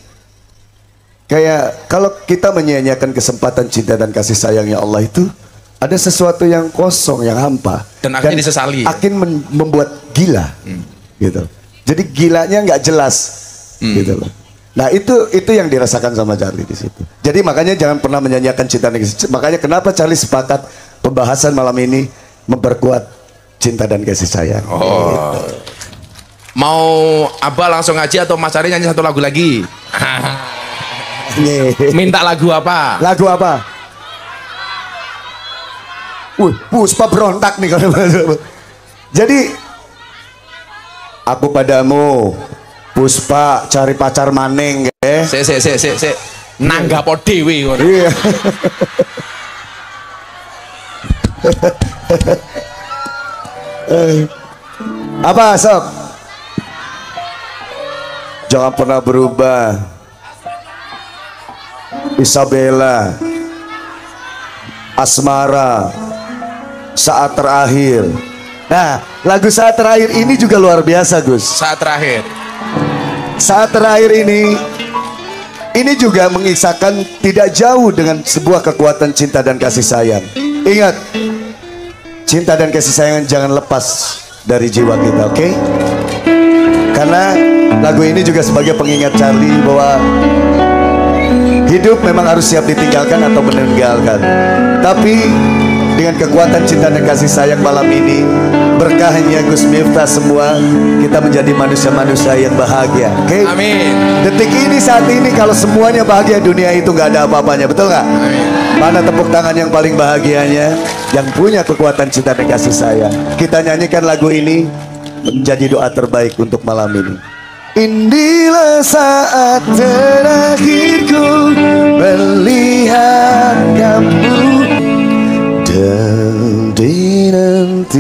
kayak kalau kita menyia-nyiakan kesempatan cinta dan kasih sayangnya Allah itu ada sesuatu yang kosong, yang hampa dan akhirnya disesali. Akan membuat gila, gitu. Jadi gilanya nggak jelas, gitu loh. Nah itu yang dirasakan sama Charlie di situ. Jadi makanya jangan pernah menyanyiakan cinta dan kasih. Makanya kenapa Charlie sepakat pembahasan malam ini memperkuat cinta dan kasih sayang. Gitu. Mau Abah langsung aja atau Mas Ari nyanyi satu lagu lagi? Minta lagu apa? Lagu apa? Puspa berontak nih kalau. Jadi aku padamu, Puspa cari pacar maning ya. Se. Nanggap dewe ngono. Iya. Apa sok? Jangan pernah berubah. Isabella, Asmara, Saat Terakhir. Nah, lagu Saat Terakhir ini juga luar biasa, Gus. Saat Terakhir. Saat Terakhir ini juga mengisahkan tidak jauh dengan sebuah kekuatan cinta dan kasih sayang. Ingat, cinta dan kasih sayang jangan lepas dari jiwa kita, oke? Karena lagu ini juga sebagai pengingat Charlie bahwa hidup memang harus siap ditinggalkan atau meninggalkan. Tapi dengan kekuatan cinta dan kasih sayang malam ini, berkahnya Gus Miftah semua, kita menjadi manusia-manusia yang bahagia. Oke? Amin. Detik ini, saat ini, kalau semuanya bahagia, dunia itu nggak ada apa-apanya, betul nggak? Mana tepuk tangan yang paling bahagianya, yang punya kekuatan cinta dan kasih sayang? Kita nyanyikan lagu ini menjadi doa terbaik untuk malam ini. Inilah saat terakhirku melihat kamu dan dinantiku.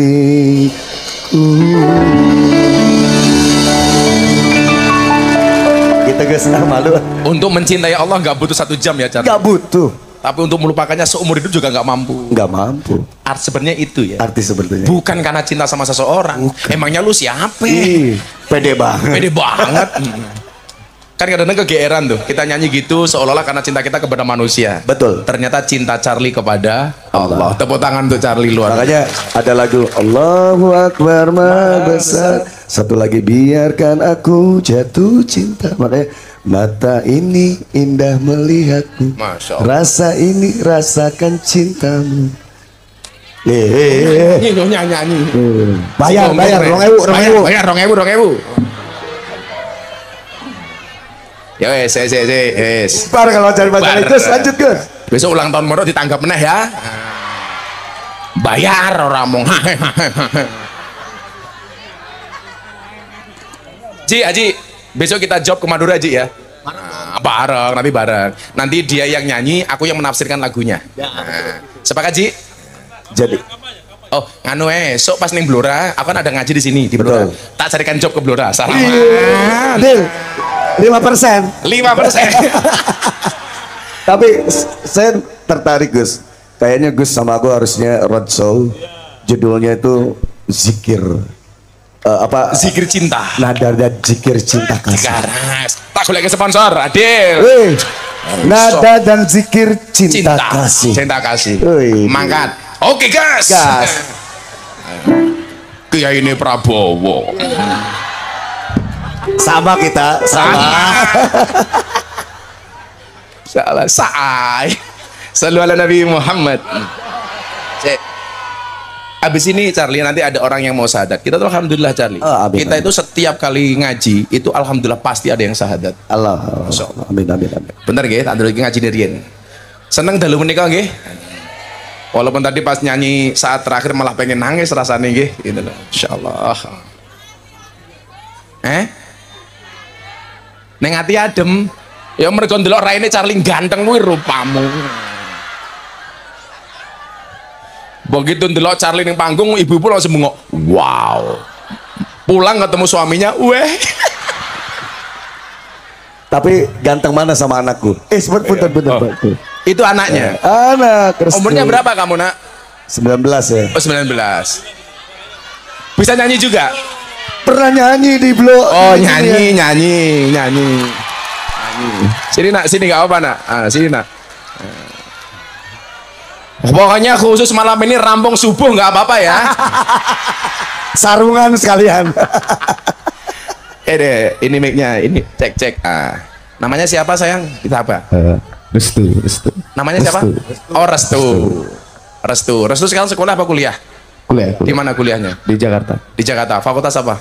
Kita guys malu. Untuk mencintai Allah nggak butuh 1 jam ya, Charlie. Nggak butuh. Tapi untuk melupakannya seumur hidup juga nggak mampu. Nggak mampu. Arti sebenarnya itu ya. Arti sebetulnya. Bukan karena cinta sama seseorang. Bukan. Emangnya lu siapa? Pede banget. Pede banget. Kan kadang-kadang kegeeran tuh. Kita nyanyi gitu seolah-olah karena cinta kita kepada manusia. Betul. Ternyata cinta Charlie kepada Allah. Tepuk tangan untuk Charlie luar. Makanya ada lagu Allahu Akbar Maha Besar. Satu lagi biarkan aku jatuh cinta. Makanya mata ini indah melihatmu. Masya Allah. Rasa ini rasakan cintamu. Nyanyi. Bayar 2.000. Ya wes. Bar kalau cari pacar Gus, lanjut Gus. Besok ulang tahun Moro ditanggap meneh ya. Bayar orang mong. Aji, besok kita job ke Madura Ji ya. Bareng, nanti dia yang nyanyi, aku yang menafsirkan lagunya. Sepakat Ji? Jadi oh, nganu esok pas ning Blora, aku kan ada ngaji di sini di Blora. Tak carikan job ke Blora. Salaman. Deal. 5%. Tapi saya tertarik Gus. Kayaknya Gus sama aku harusnya roadshow. Judulnya itu zikir. Zikir cinta. Nada dan zikir cinta kasih. Garas. Tak boleh ke sponsor, Adil. Nada dan zikir cinta kasih. Cinta kasih. Mangkat. Oke, gas. Gas. Kiai ini Prabowo. Sama kita, sama. Salah, saai. Sallu ala Nabi Muhammad. Abis ini Charlie nanti ada orang yang mau syahadat. Kita tuh alhamdulillah Charlie. Kita itu setiap kali ngaji itu alhamdulillah pasti ada yang syahadat. Allah. Amin. Bener nggih, tak ndelok ngaji dirian. Seneng dalu menika nggih. Walaupun tadi pas nyanyi saat terakhir malah pengen nangis rasanya nggih, gitu loh. Insyaallah. Neng ati adem. Ya mergo ndelok raine Charlie ganteng kuwi rupamu. Begitu ndelok Charlie ning panggung, ibu pun langsung bengok. Wow. Pulang ketemu suaminya, weh. Tapi ganteng mana sama anakku? Sebentar. Itu anaknya. Anak. Umurnya berapa kamu, Nak? 19 ya. Oh, 19. Bisa nyanyi juga? Pernah nyanyi di blog. Oh, nyanyi. Sini Nak, sini gak apa Nak. Sini Nak. Pokoknya khusus malam ini rampung subuh nggak apa-apa ya. Sarungan sekalian. Ini mic-nya, ini cek. Namanya siapa sayang? Kita apa? Restu. Namanya siapa? Oh, Restu sekarang sekolah apa kuliah? Kuliah. Di mana kuliahnya? Di Jakarta. Di Jakarta. Fakultas apa?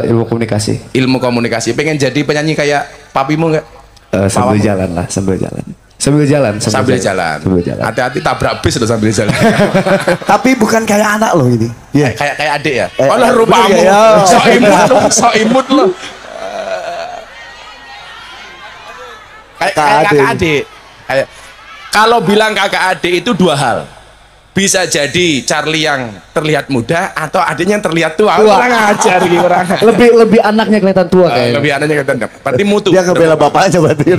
Ilmu komunikasi. Ilmu komunikasi. Pengen jadi penyanyi kayak papimu nggak? Sambil jalan. Hati-hati tabrak bis loh sambil jalan. Tapi bukan kayak anak loh ini. Yeah. Kayak adik ya. Lah rupamu. Sok imut loh. Kayak kakak adik. Kalau bilang kakak adik itu dua hal. Bisa jadi Charlie yang terlihat muda atau adiknya yang terlihat tua. Orang ajar gitu orang. Lebih anaknya kelihatan tua kayaknya. Lebih anaknya kelihatan. Berarti mutu. Dia ngebela bapaknya berarti.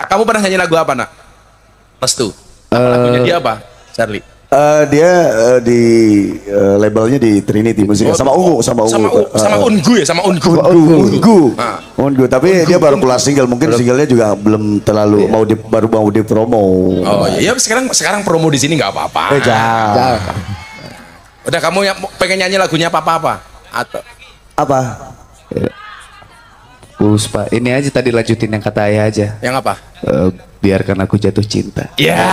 Kamu pernah nyanyi lagu apa, Nak? Restu. Lagunya dia apa, Charlie? Dia di labelnya di Trinity Musik sama Ungu. Sama Ungu. Tapi dia baru keluar single, mungkin singlenya juga belum terlalu baru mau di promo. Oh iya, sekarang promo di sini nggak apa-apa. Jangan. Udah, kamu yang pengen nyanyi lagunya apa atau apa? Puspa, ini aja tadi lanjutin yang kata ayah aja. Yang apa? Biarkan aku jatuh cinta. Ya.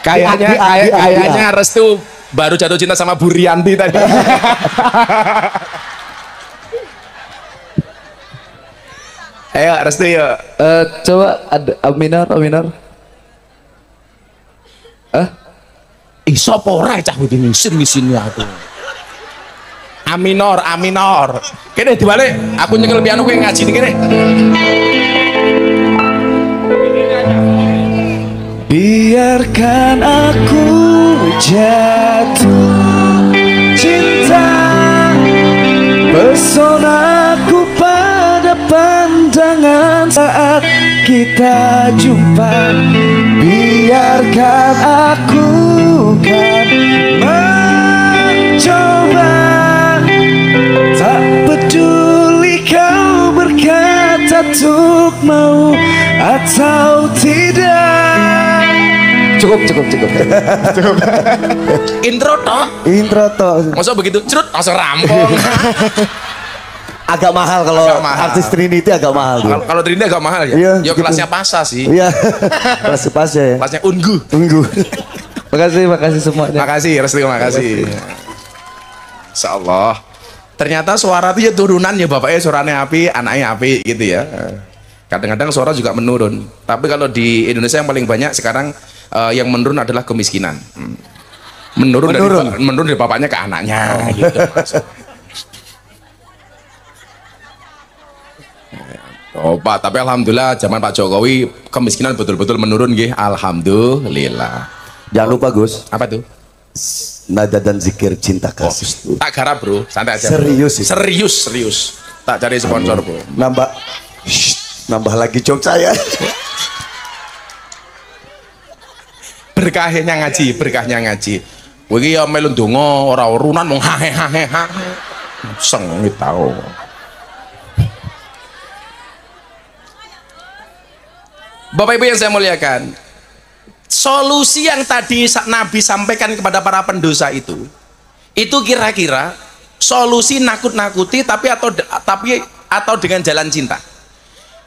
Kayaknya Restu baru jatuh cinta sama Bu Rianti tadi. Ayo Restu ya. Coba ada minor. Sopo ora cah begini misin aku. Aminor. Kene dibalik, aku nyekel piano kowe ngaji ning kene. Biarkan aku jatuh cinta, pesonaku pada pandangan saat kita jumpa. Biarkan aku kan mencoba, tak peduli kau berkata untuk mau atau tidak. Cukup. Intro toh. Masa begitu cerut langsung rampung. Agak mahal kalau artis Trinity agak mahal. Kalau Trinity agak mahal ya. Iya, ya kelasnya Pasa sih. Iya. Kelas Pasa ya. Kelasnya Ungu. Makasih semuanya. Makasih Restu, makasih. Insyaallah. Ternyata suara itu ya turunan ya, bapaknya suaranya api, anaknya api gitu ya. Kadang-kadang suara juga menurun. Tapi kalau di Indonesia yang paling banyak sekarang yang menurun adalah kemiskinan. Menurun dari bapaknya ke anaknya gitu. Oh Pak, tapi alhamdulillah zaman Pak Jokowi kemiskinan betul-betul menurun nggih. Alhamdulillah. Jangan lupa Gus. Apa tuh? Nada dan zikir cinta kasih. Tak garap bro, santai aja. Serius. Tak cari sponsor bro. Nambah lagi jok saya. berkahnya ngaji, berkahnya ngaji. Kowe iki ya melu ndonga ora urunan mung hahe. Sengit tau. Bapak Ibu yang saya muliakan, solusi yang tadi Nabi sampaikan kepada para pendosa itu kira-kira solusi nakut-nakuti tapi atau dengan jalan cinta.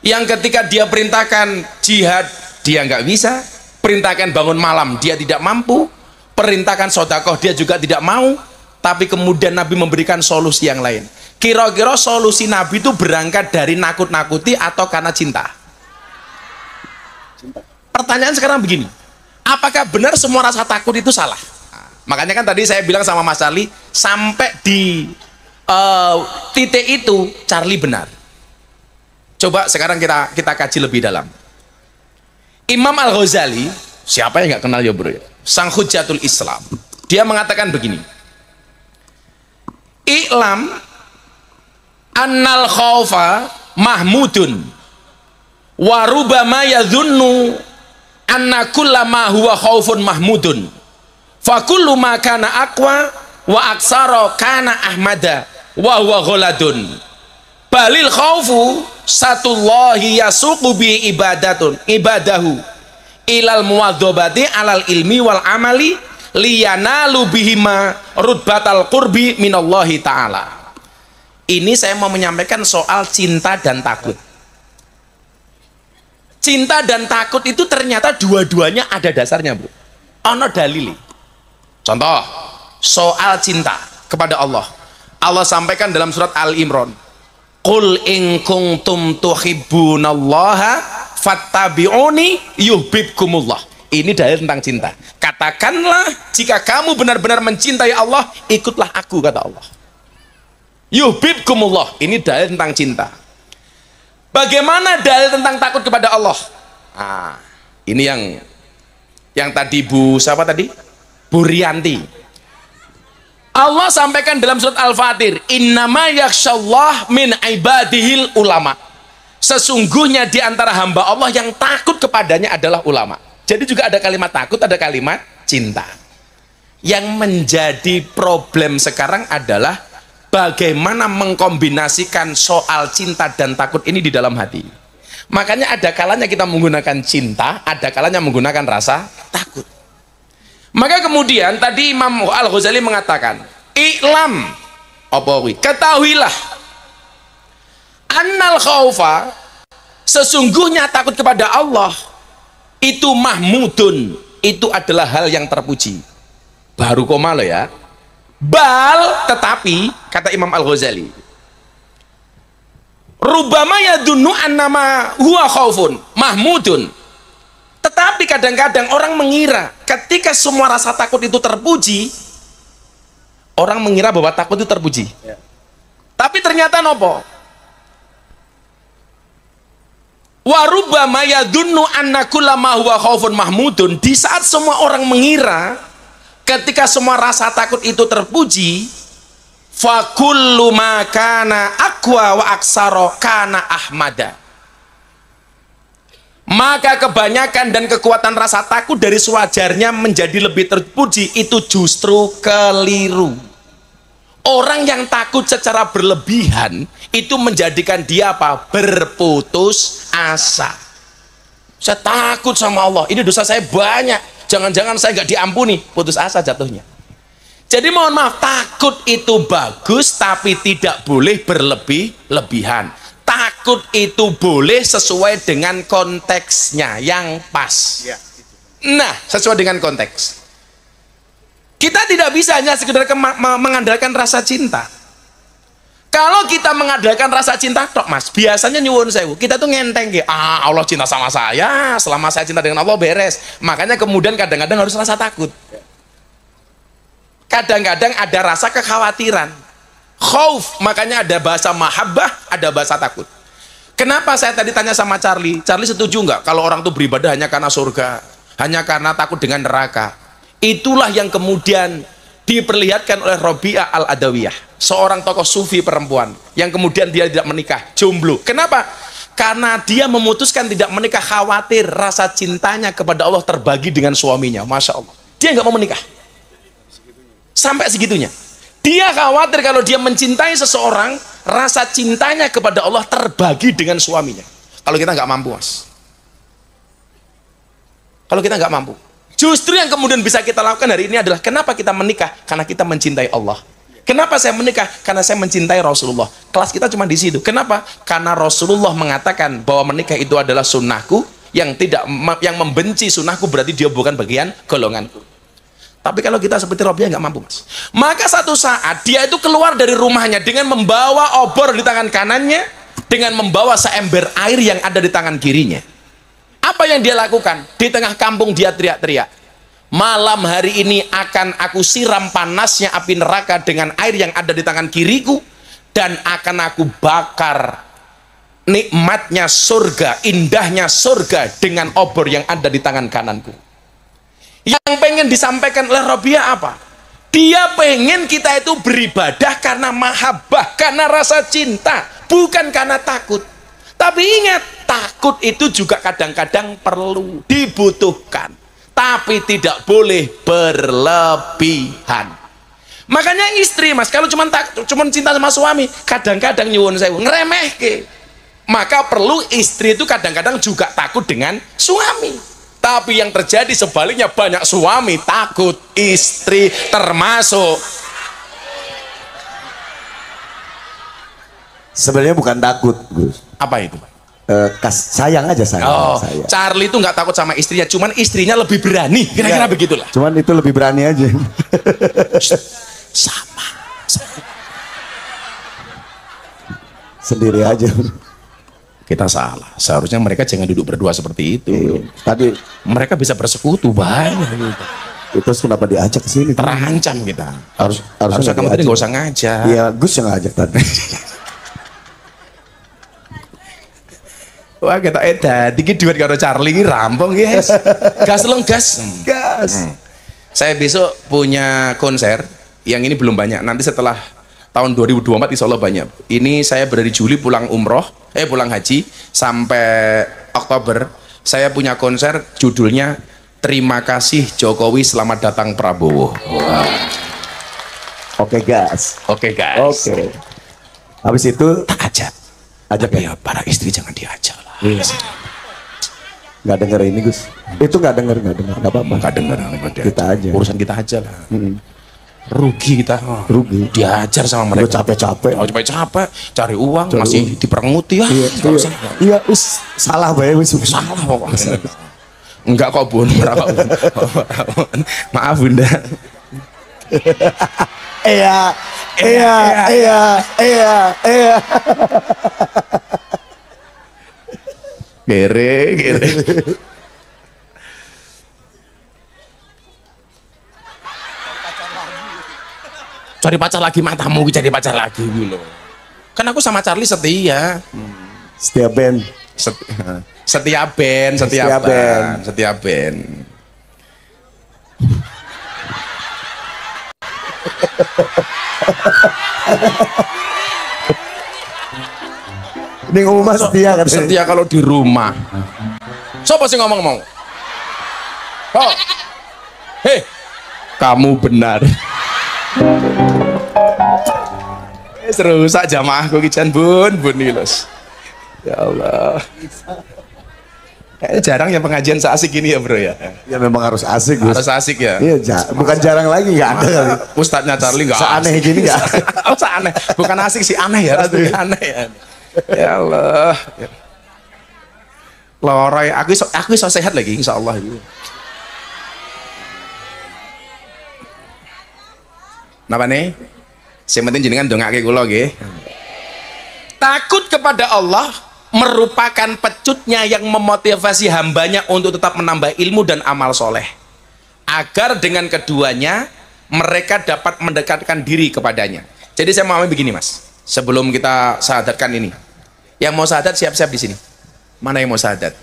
Yang ketika dia perintahkan jihad dia nggak bisa, perintahkan bangun malam dia tidak mampu, perintahkan sedekah dia juga tidak mau, tapi kemudian Nabi memberikan solusi yang lain. Kira-kira solusi Nabi itu berangkat dari nakut-nakuti atau karena cinta? Pertanyaan sekarang begini, apakah benar semua rasa takut itu salah? Makanya kan tadi saya bilang sama Mas Charlie, sampai di titik itu Charlie benar. Coba sekarang kita kaji lebih dalam. Imam Al-Ghazali, siapa yang nggak kenal ya bro ya? Sang Hujjatul Islam. Dia mengatakan begini, I'lam annal khaufa mahmudun wa rubama yadhunnu anna kullama huwa khaufun mahmudun fa kullu ma kana aqwa wa aksara kana ahmada wa huwa ghaladun balil khaufu satullahi yasuqu bi ibadahu ilal muwadzabati alal ilmi wal amali liyanalu bihima rutbatal qurbi minallahi ta'ala. Ini saya mau menyampaikan soal cinta dan takut. Cinta dan takut itu ternyata dua-duanya ada dasarnya bro, ono dalili. Contoh soal cinta kepada Allah, Allah sampaikan dalam surat Al-Imran, qul in kuntum tuhibbunallaha fattabi'uni yuhibbukumullah. Ini dalil tentang cinta. Katakanlah jika kamu benar-benar mencintai Allah, ikutlah aku, kata Allah. Yuhibbukumullah. Ini dalil tentang cinta. Bagaimana dalil tentang takut kepada Allah? Nah, ini yang tadi siapa tadi? Bu Rianti. Allah sampaikan dalam surat Al-Fatir, innama yakhsyallah min ibadihil ulama. Sesungguhnya di antara hamba Allah yang takut kepadanya adalah ulama. Jadi juga ada kalimat takut, ada kalimat cinta. Yang menjadi problem sekarang adalah bagaimana mengkombinasikan soal cinta dan takut ini di dalam hati. Makanya ada kalanya kita menggunakan cinta, ada kalanya menggunakan rasa takut. Maka kemudian tadi Imam Al-Ghazali mengatakan, I'lam, ketahuilah, annal khaufa, sesungguhnya takut kepada Allah itu mahmudun, itu adalah hal yang terpuji. Baru koma lo ya. Bal, tetapi kata Imam Al-Ghazali, rubama yadunnu annama huwa khaufun mahmudun. Tetapi kadang-kadang orang mengira ketika semua rasa takut itu terpuji, orang mengira bahwa takut itu terpuji. Tapi ternyata nopo? Wa rubbama yadunnu anna kullama huwa khaufun mahmudun. Di saat semua orang mengira ketika semua rasa takut itu terpuji, fa kullu ma kana aqwa wa aksara kana ahmada. Maka kebanyakan dan kekuatan rasa takut dari sewajarnya menjadi lebih terpuji itu justru keliru. Orang yang takut secara berlebihan itu menjadikan dia apa? Berputus asa. Saya takut sama Allah, ini dosa saya banyak, jangan-jangan saya nggak diampuni, putus asa jatuhnya. Jadi mohon maaf, takut itu bagus tapi tidak boleh berlebih-lebihan. Takut itu boleh sesuai dengan konteksnya yang pas. Nah, sesuai dengan konteks. Kita tidak bisa hanya sekedar mengandalkan rasa cinta. Kalau kita mengandalkan rasa cinta tok mas, biasanya nyuwun sewu, kita tuh ngenteng ya, Allah cinta sama saya, selama saya cinta dengan Allah beres. Makanya kemudian kadang-kadang harus rasa takut. Kadang-kadang ada rasa kekhawatiran, khauf, makanya ada bahasa mahabbah, ada bahasa takut. Kenapa saya tadi tanya sama Charlie setuju nggak kalau orang tuh beribadah hanya karena surga, hanya karena takut dengan neraka? Itulah yang kemudian diperlihatkan oleh Robi'ah Al-Adawiyah, seorang tokoh sufi perempuan yang kemudian dia tidak menikah, jomblo. Kenapa? Karena dia memutuskan tidak menikah, khawatir rasa cintanya kepada Allah terbagi dengan suaminya. Masya Allah, dia nggak mau menikah sampai segitunya. Dia khawatir kalau dia mencintai seseorang, rasa cintanya kepada Allah terbagi dengan suaminya. Kalau kita nggak mampu, mas, kalau kita nggak mampu, justru yang kemudian bisa kita lakukan hari ini adalah, kenapa kita menikah? Karena kita mencintai Allah. Kenapa saya menikah? Karena saya mencintai Rasulullah. Kelas kita cuma di situ. Kenapa? Karena Rasulullah mengatakan bahwa menikah itu adalah sunnahku. Yang membenci sunnahku berarti dia bukan bagian golonganku. Tapi kalau kita seperti Robiah nggak mampu, mas. Maka satu saat dia itu keluar dari rumahnya dengan membawa obor di tangan kanannya, dengan membawa seember air yang ada di tangan kirinya. Apa yang dia lakukan? Di tengah kampung dia teriak-teriak, malam hari ini akan aku siram panasnya api neraka dengan air yang ada di tangan kiriku, dan akan aku bakar nikmatnya surga, indahnya surga dengan obor yang ada di tangan kananku. Yang pengen disampaikan oleh Robiah apa? Dia pengen kita itu beribadah karena mahabbah, karena rasa cinta, bukan karena takut. Tapi ingat, takut itu juga kadang-kadang perlu, dibutuhkan, tapi tidak boleh berlebihan. Makanya istri, mas, kalau cuma cinta sama suami, kadang-kadang nyuwun sewu ngeremehke. Maka perlu istri itu kadang-kadang juga takut dengan suami. Tapi yang terjadi sebaliknya, banyak suami takut istri, termasuk. Sebenarnya bukan takut, Gus. Apa itu? Sayang aja, sayang. Sayang. Charlie itu nggak takut sama istrinya, cuman istrinya lebih berani, kira-kira begitulah. Cuman itu lebih berani aja. sama. Sendiri aja. Kita salah. Seharusnya mereka jangan duduk berdua seperti itu. Tadi mereka bisa bersekutu banyak. Itu kenapa diajak ke sini? Terancam kita. Harusnya kamu tadi nggak usah ngajak. Iya, Gus yang ngajak tadi. Wah, kita dikit duit karo Charlie ini rampung, guys. Gas long gas. Gas. Saya besok punya konser, yang ini belum banyak. Nanti setelah tahun 2024 insya Allah banyak. Ini saya dari Juli pulang pulang haji sampai Oktober. Saya punya konser, judulnya Terima Kasih Jokowi, Selamat Datang Prabowo. Wow. Oke, gas. Oke, guys. Oke. Habis itu tak ajak. Ajak ya, para istri jangan diajak lah. Iya. Nggak denger ini, Gus. Itu nggak denger, nggak apa-apa. Nggak denger. Kita aja. Urusan kita aja lah. Rugi kita. Rugi. Diajar sama mereka. Capek-capek. Capek-capek. Cari uang, masih diperenguti ya. Iya, salah bae wis. Salah pokoknya. Enggak kok, Bun. Maaf, Bunda. Iya. Gere. Cari pacar lagi, matamu cari pacar lagi gitu. Kan aku sama Charlie setia. Setia band. Setia band. Ini ngomong mas setia kan? Setia kalau di rumah. Siapa sih ngomong? Oh, hei, kamu benar. Rusak jamaahku kijan bun nih los. Ya Allah. Kayaknya jarang ya pengajian seasik ini ya bro ya. Ya memang harus asik, Gus. Harus asik ya. Iya, bukan jarang lagi, nggak ada kali. Ustadznya Charlie nggak seaneh asik. gini nggak. Oh, seaneh. Bukan asik sih, aneh ya. Aneh ya. Ya Allah. Loroy, aku iso sehat lagi insya Allah. Napa nih? Yang penting jenengan dongake kula nggih. Takut kepada Allah merupakan pecutnya yang memotivasi hambanya untuk tetap menambah ilmu dan amal soleh, agar dengan keduanya mereka dapat mendekatkan diri kepadanya. Jadi saya mau begini mas, sebelum kita syahadatkan ini, yang mau syahadat siap-siap di sini. Mana yang mau syahadat?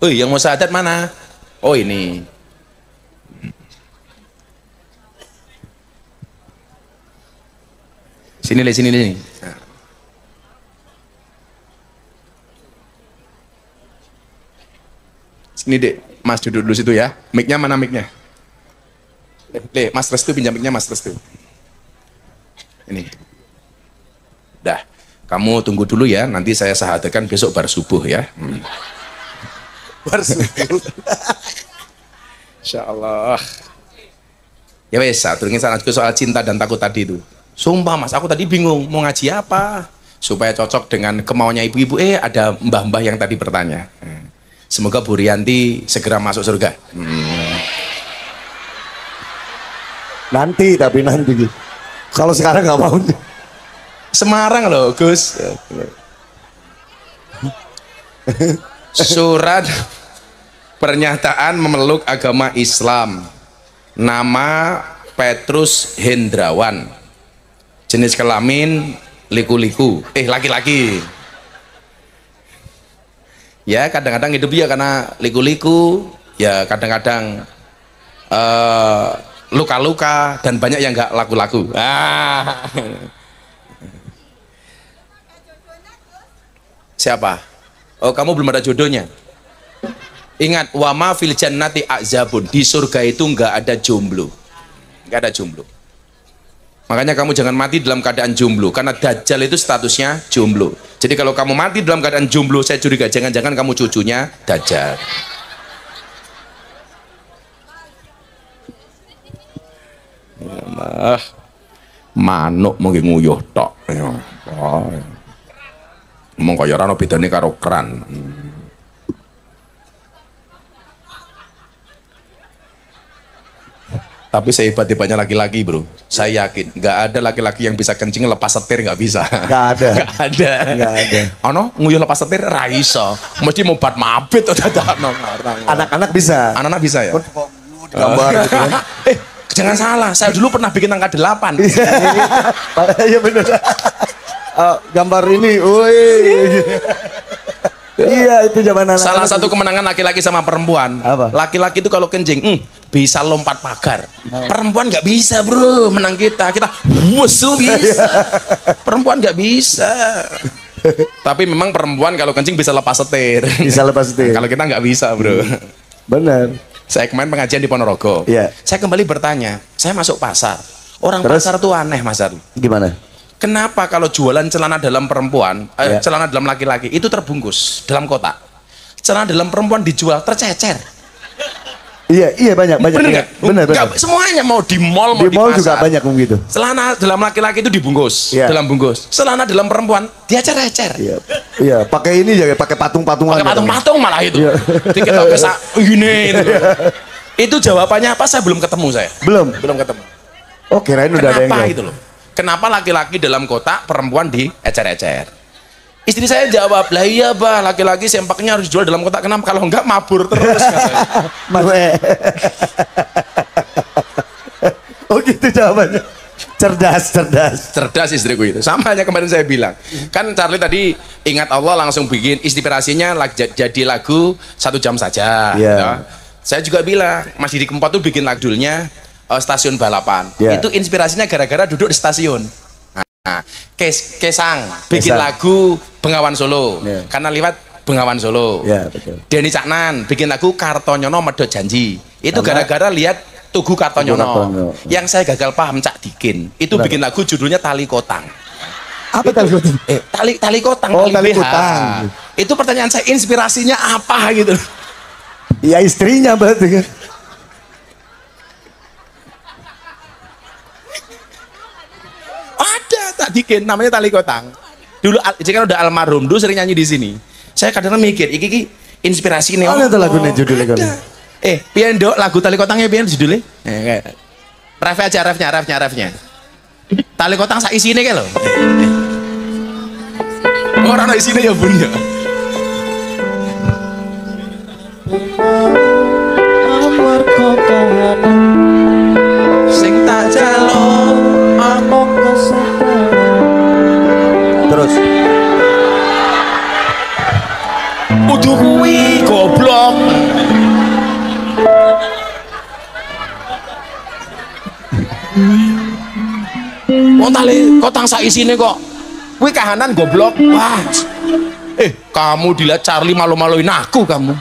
Yang mau syahadat mana? Oh ini. Sini. Ini Dek, Mas duduk dulu situ ya. Mic-nya mana mic-nya? Mas Restu pinjam mic-nya Mas Restu. Ini. Dah, kamu tunggu dulu ya. Nanti saya sahadatkan besok bar subuh ya. Bar subuh. Insya Allah. Ya wes, saat ini soal cinta dan takut tadi itu. Sumpah Mas, aku tadi bingung mau ngaji apa supaya cocok dengan kemauannya ibu-ibu. Ada mbah-mbah yang tadi bertanya. Semoga Bu Rianti segera masuk surga. Nanti, tapi nanti. Kalau sekarang nggak mau. Semarang loh, Gus. Surat pernyataan memeluk agama Islam. Nama Petrus Hendrawan. Jenis kelamin liku-liku. Laki-laki. Ya kadang-kadang hidup ya karena liku-liku, ya kadang-kadang luka-luka, dan banyak yang nggak laku-laku. Siapa? Oh, kamu belum ada jodohnya. Ingat, wama fil jannati azabun. Di surga itu nggak ada jomblo, nggak ada jomblo. Makanya kamu jangan mati dalam keadaan jomblo, karena Dajjal itu statusnya jomblo. Jadi kalau kamu mati dalam keadaan jomblo, saya curiga jangan-jangan kamu cucunya Dajjal. Ya, manuk mungkin nguyuh tok. Ngomong kaya ora ono bedane karo keran. Tapi sehebat-hebatnya laki-laki bro, saya yakin nggak ada laki-laki yang bisa kencing lepas setir, nggak bisa. Nggak ada. Nggak ada. Ono nguyuh lepas setir raiso, mesti mau bat mabit atau tidak. Anak-anak bisa. Anak-anak bisa ya. Gambar gitu kan. Jangan salah, saya dulu pernah bikin angka 8. Iya benar. Gambar ini, woi. Iya itu zaman anak. Salah satu kemenangan laki-laki sama perempuan. Apa? Laki-laki itu kalau kencing bisa lompat pagar. Perempuan nggak bisa bro, menang kita wusu bisa. Perempuan nggak bisa. Tapi memang perempuan kalau kencing bisa lepas setir. Bisa lepas setir. Kalau kita nggak bisa bro. Benar. Saya kemarin pengajian di Ponorogo. Iya. Saya kembali bertanya. Saya masuk pasar. Orang pasar tuh aneh Mas Arli. Gimana? Kenapa kalau jualan celana dalam perempuan, celana dalam laki-laki itu terbungkus dalam kotak, celana dalam perempuan dijual tercecer? Iya banyak. Bener nggak? Bener. Semuanya mau di mall, mau di mall pasar juga banyak begitu. Celana dalam laki-laki itu dibungkus dalam bungkus, celana dalam perempuan dia cecer. Iya. Pakai ini ya, pakai patung-patungan. Pakai patung-patung malah itu. Dikit bisa gini. Itu jawabannya apa? Saya belum ketemu saya. Belum ketemu. Oh kirain udah ada yang. Kenapa itu loh? Kenapa laki-laki dalam kotak, perempuan di ecer-ecer? Istri saya jawab, lah iya bah, laki-laki sempaknya harus dijual dalam kotak. Kenapa? Kalau enggak mabur terus katanya. Oh gitu jawabannya. Cerdas istriku itu. Sama hanya kemarin saya bilang. Kan Charlie tadi ingat Allah langsung bikin inspirasinya jadi lagu 1 jam saja. Yeah. Saya juga bilang, Mas Didi Kempot tuh bikin lagunya stasiun balapan. Itu inspirasinya gara-gara duduk di stasiun. Nah, Kesang bikin lagu Bengawan Solo karena liwat Bengawan Solo. Betul. Denny Caknan bikin lagu Kartonyono Medhot Janji. Itu gara-gara lihat Tugu Kartonyono. Yang saya gagal paham Cak Dikin itu bikin lagu judulnya Tali Kotang. Apa Tali Kotang? Tali Kotang. Oh, Tali Kotang. Itu pertanyaan saya, inspirasinya apa gitu? Ya istrinya berarti kan. Ada Dikin namanya Tali Kotang. Dulu jika udah almarhum dulu sering nyanyi di sini. Saya kadang mikir iki inspirasi nih. Ada lagunya judulnya kan. Pian Dok lagu Tali Kotangnya pian judulnya? Refnya. Tali Kotang sak isine kae lho. Ora ana isine ya Bun ya. Amar kotahan Sing tak jaluk amok kesabaran. Terus udah kuwi goblok. Wong Tali Kotang sak isine kok. Kuwi kahanan goblok. Wah. Kamu dilihat Charlie malu-maluin aku kamu.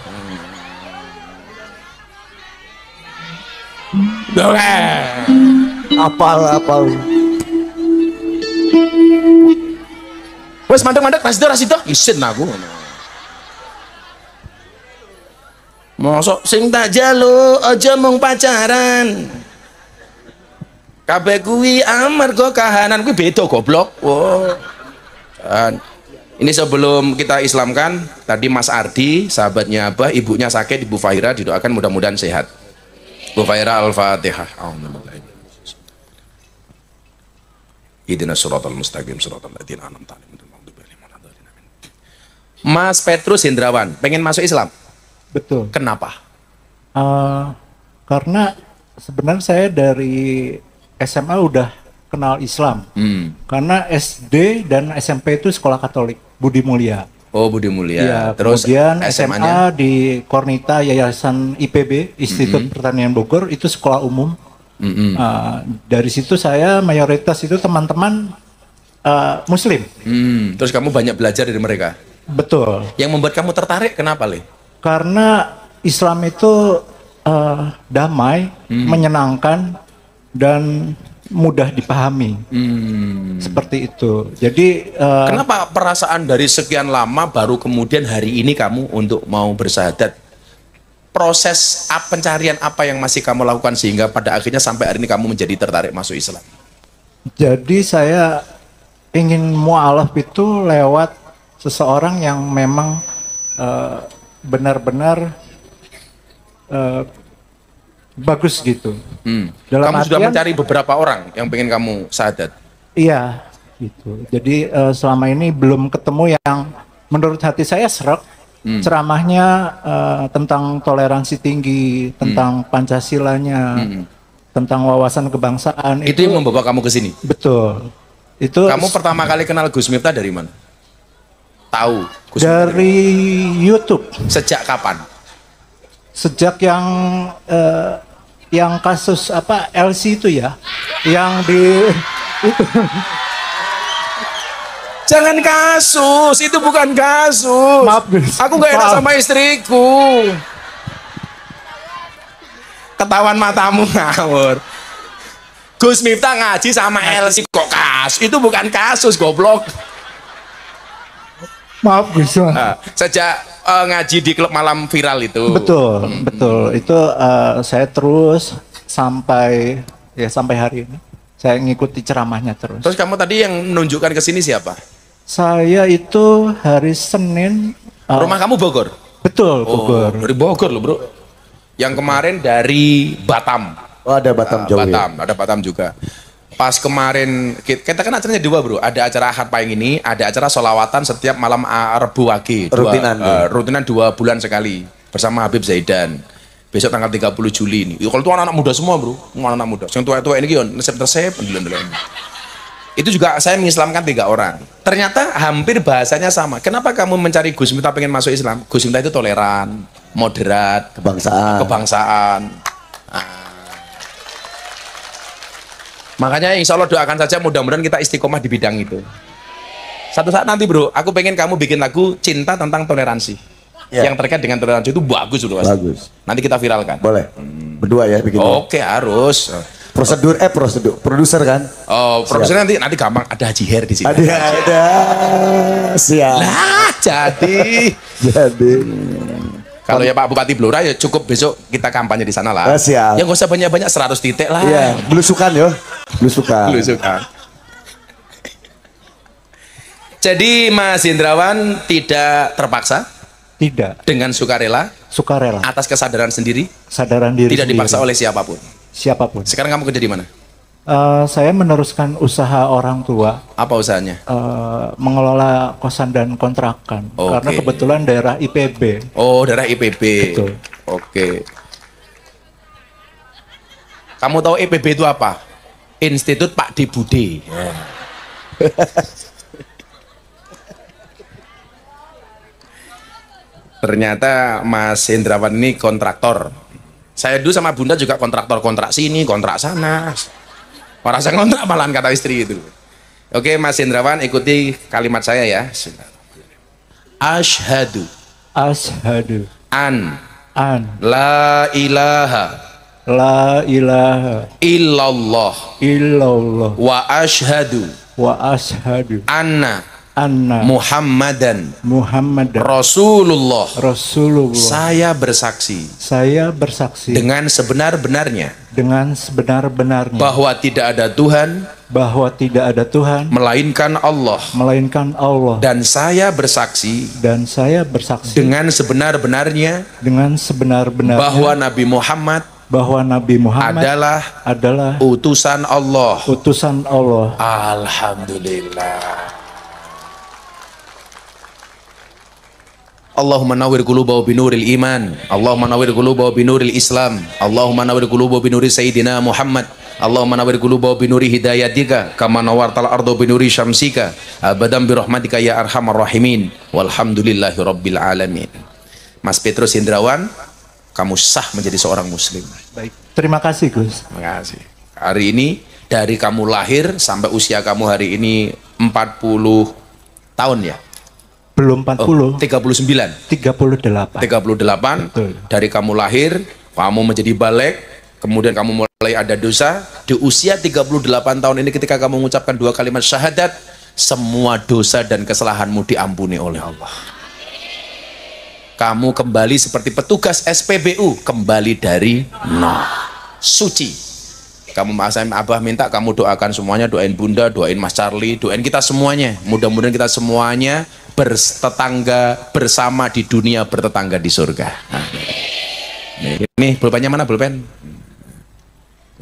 Apal. Wes mandek-mandek ras itu isin aku. Mosok sing tak jalu aja mung pacaran. Kabeh kuwi amarga kahanan kuwi beda goblok. Oh. Dan ini sebelum kita Islamkan, tadi Mas Ardi, sahabatnya Abah, ibunya sakit, Ibu Fahira didoakan mudah-mudahan sehat. Bu Fahira Al-Fatihah. Ihdinas siratal mustaqim siratal ladzina an'amta 'alaihim ghairil maghdubi 'alaihim waladdallin. Mas Petrus Hendrawan pengen masuk Islam. Betul. Kenapa? Karena sebenarnya saya dari SMA udah kenal Islam. Karena SD dan SMP itu sekolah Katolik, Budi Mulia. Oh, Budi Mulia. Ya, Terus kemudian SMA-nya? SMA di Kornita Yayasan IPB, Institut Pertanian Bogor, itu sekolah umum. Dari situ saya mayoritas itu teman-teman Muslim. Terus kamu banyak belajar dari mereka. Betul. Yang membuat kamu tertarik kenapa, Le? Karena Islam itu damai, menyenangkan, dan mudah dipahami. Seperti itu. Jadi kenapa perasaan dari sekian lama baru kemudian hari ini kamu untuk mau bersahadat? Proses pencarian apa yang masih kamu lakukan sehingga pada akhirnya sampai hari ini kamu menjadi tertarik masuk Islam? Jadi saya ingin mu'alaf itu lewat seseorang yang memang benar-benar bagus gitu. Dalam Kamu sudah artian, mencari beberapa orang yang pengen kamu syahadat? Iya, gitu. Jadi selama ini belum ketemu yang menurut hati saya srek. Ceramahnya tentang toleransi tinggi, tentang Pancasilanya, tentang wawasan kebangsaan. Itu yang membawa kamu ke sini? Betul. Itu Kamu pertama kali kenal Gus Miftah dari mana? Tahu Gus Miftah dari YouTube. sejak kapan? Sejak yang kasus apa LC itu ya, yang di itu. Jangan kasus, itu bukan kasus. Maaf, Gus. Aku gak enak Maaf. sama istriku. Ketahuan matamu ngawur. Gus Miftah ngaji sama Elsi kok kasus. Itu bukan kasus, goblok. Maaf Gus. Sejak ngaji di klub malam viral itu. Betul, betul. Itu saya terus sampai hari ini. Saya ngikuti ceramahnya terus. Terus kamu tadi yang menunjukkan ke sini siapa? Saya itu hari Senin. Rumah kamu Bogor? Betul, Bogor. Dari Bogor loh, Bro. Yang kemarin dari Batam. Oh, ada Batam jauh Batam, ada Batam juga. Pas kemarin kita kan acaranya dua, Bro. Ada acara Ahad Pahing ini, ada acara solawatan setiap malam Rebu Wage. Rutinan 2 bulan sekali bersama Habib Zaidan. Besok tanggal 30 Juli ini. Kalau itu anak-anak muda semua, Bro. Anak-anak muda. Yang tua-tua ini kan resep-resep. Itu juga saya mengislamkan 3 orang. Ternyata hampir bahasanya sama. Kenapa kamu mencari Gus Miftah pengen masuk Islam? Gus Miftah itu toleran, moderat, kebangsaan. Makanya insya Allah doakan saja mudah-mudahan kita istiqomah di bidang itu. Satu saat nanti, Bro, aku pengen kamu bikin lagu cinta tentang toleransi. Yang terkait dengan toleransi itu bagus, Bro. Bagus. Nanti kita viralkan. Boleh. Berdua ya bikin. Oke, harus. Prosedur produser kan? Oh, produsernya nanti gampang, ada Haji Her di sini. Ada. Siap. Lah, jadi. Kalau ya Pak Bupati Blora ya cukup besok kita kampanye di sana lah. Siap. Ya nggak usah banyak-banyak 100 titik lah. Iya, belusukan yo. Belusukan. Jadi Mas Hendrawan tidak terpaksa? Tidak. Dengan sukarela? Sukarela. Atas kesadaran sendiri? Kesadaran diri. Tidak sendiri. dipaksa oleh siapapun? Siapapun. Sekarang kamu kerja di mana? Saya meneruskan usaha orang tua. Apa usahanya? Mengelola kosan dan kontrakan. Oke. Karena kebetulan daerah IPB. Oh, daerah IPB. Betul. Oke. Kamu tahu IPB itu apa? Institut Pak D. Bude. Ternyata Mas Hendrawan ini kontraktor. Saya dulu sama Bunda juga kontraktor, kontrak sini, kontrak sana. Orang saya kontrak malahan kata istri itu. Oke, Mas Hendrawan ikuti kalimat saya ya. Asyhadu Asyhadu an an la ilaha La ilaha illallah illallah wa ashhadu wa ashhadu anna anna Muhammadan Muhammad Rasulullah. Rasulullah. Saya bersaksi Saya bersaksi dengan sebenar-benarnya dengan sebenar-benarnya bahwa tidak ada Tuhan bahwa tidak ada Tuhan melainkan Allah, melainkan Allah, dan saya bersaksi dan saya bersaksi dengan sebenar-benarnya dengan sebenar-benarnya bahwa Nabi Muhammad adalah utusan Allah. utusan Allah. Alhamdulillah. Allahumma nawwir qulubahu binuril iman, Allahumma nawwir qulubahu binuril Islam, Allahumma nawwir qulubahu binuri Sayyidina Muhammad, Allahumma nawwir qulubahu binuri hidayatika kama nawwartal ardo binuri syamsika abadan birahmatika ya arhamar rahimin walhamdulillahi rabbil alamin. Mas Petrus Hendrawan, kamu sah menjadi seorang muslim. Baik, terima kasih Gus. Terima kasih. Hari ini dari kamu lahir sampai usia kamu hari ini 40 tahun ya? Belum 40. 39. 38. 38. Betul. Dari kamu lahir, kamu menjadi balik, kemudian kamu mulai ada dosa. Di usia 38 tahun ini ketika kamu mengucapkan 2 kalimat syahadat, semua dosa dan kesalahanmu diampuni oleh Allah. Kamu kembali seperti petugas SPBU, kembali dari nol, suci. Kamu Mas Abah minta kamu doakan semuanya, doain Bunda, doain Mas Charlie, doain kita semuanya. Mudah-mudahan kita semuanya bertetangga bersama di dunia, bertetangga di surga. Nah, ini pulpennya mana pulpen?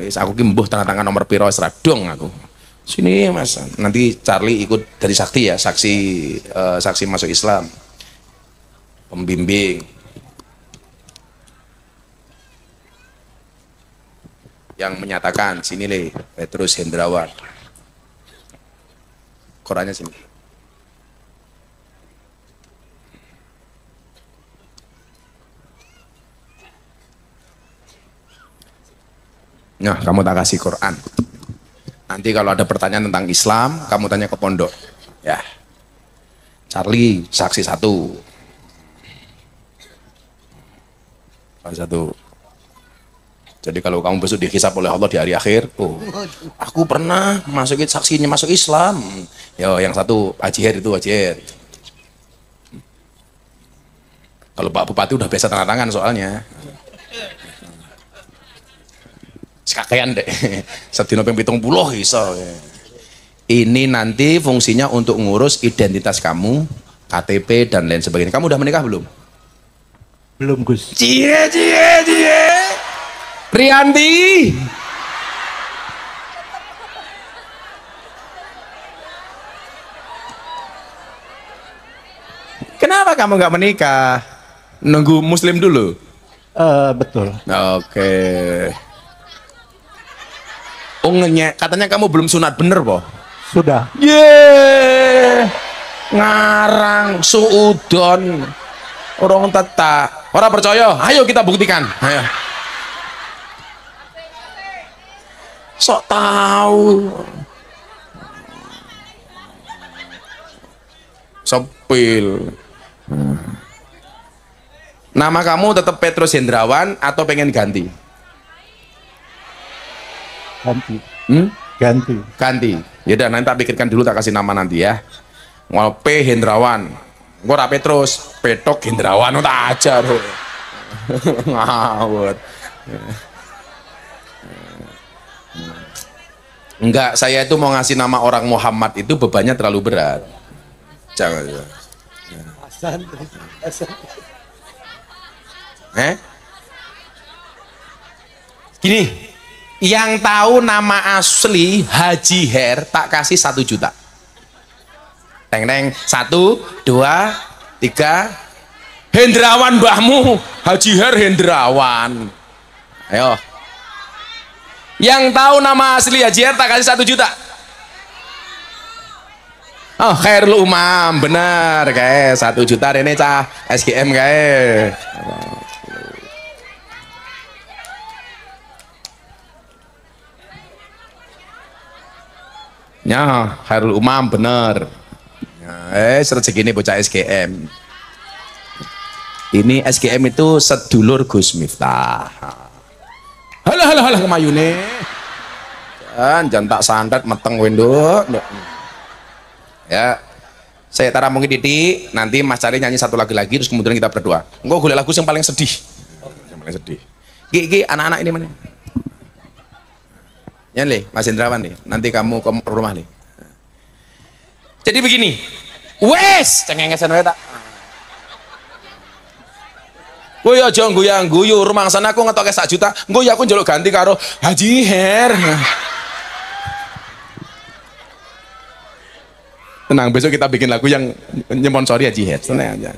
Wis aku ki mbuh tanda tangan nomor piro wis radong aku. Sini Mas, nanti Charlie ikut dari saksi ya, saksi masuk Islam. Pembimbing yang menyatakan sini le Petrus Hendrawan, korannya sini. Nah, kamu tak kasih Quran. Nanti kalau ada pertanyaan tentang Islam, kamu tanya ke pondok. Ya, Charlie saksi satu. Jadi kalau kamu besok dihisab oleh Allah di hari akhir, oh, aku pernah masukin saksinya masuk Islam. Yo, yang satu Haji itu Haji. Kalau Pak Bupati udah biasa tanda tangan soalnya. Sekakean deh. Sedino ping 70 iso. Ini nanti fungsinya untuk ngurus identitas kamu, KTP dan lain sebagainya. Kamu udah menikah belum? Belum Gus. Cie. Rianti. Kenapa kamu nggak menikah? Nunggu Muslim dulu? Betul. Oke. Oh, katanya kamu belum sunat, bener boh? Sudah. Yeay, ngarang suudon orang teta. Orang percaya, ayo kita buktikan. Ayo. Sok tahu. Sepil. Nama kamu tetap Petrus Hendrawan atau pengen ganti? Ganti. Ganti. Yaudah, nanti tak pikirkan dulu, tak kasih nama nanti ya. P Hendrawan. Gue rapi terus, Petok Hendrawan, tak aja bro. Ngawur. Enggak, saya itu mau ngasih nama orang Muhammad itu bebannya terlalu berat. Jangan. Gini, yang tahu nama asli Haji Her tak kasih 1 juta. Teng 1, 2, 3. Hendrawan mbahmu, Haji Her Hendrawan. Ayo. Yang tahu nama asli Haji Her tak kasih 1 juta. Oh, Khairul Umam, bener guys, 1 juta Rene cah SGM guys. Ya, Khairul Umam bener. Rezeki ini bocah SGM. Ini SGM itu sedulur Gus Miftah. Halo. Alah kemayune. Jangan tak sandat meteng wendok. Ya. Saya tarampungi titik, nanti Mas Cari nyanyi satu lagu lagi terus kemudian kita berdoa. Engko golek lagu yang paling sedih. Yang paling sedih. Ki anak-anak ini mana? Ya Le, Mas Indrawan nih. Nanti kamu ke rumah nih. Jadi begini. Wes, cengengesan wae tak. Kowe aja guyu rumah sana aku ngetoke 1 juta. Engko ya aku njaluk ganti karo Haji Her. Tenang, besok kita bikin lagu yang nyponsori Haji Her. Tenang aja.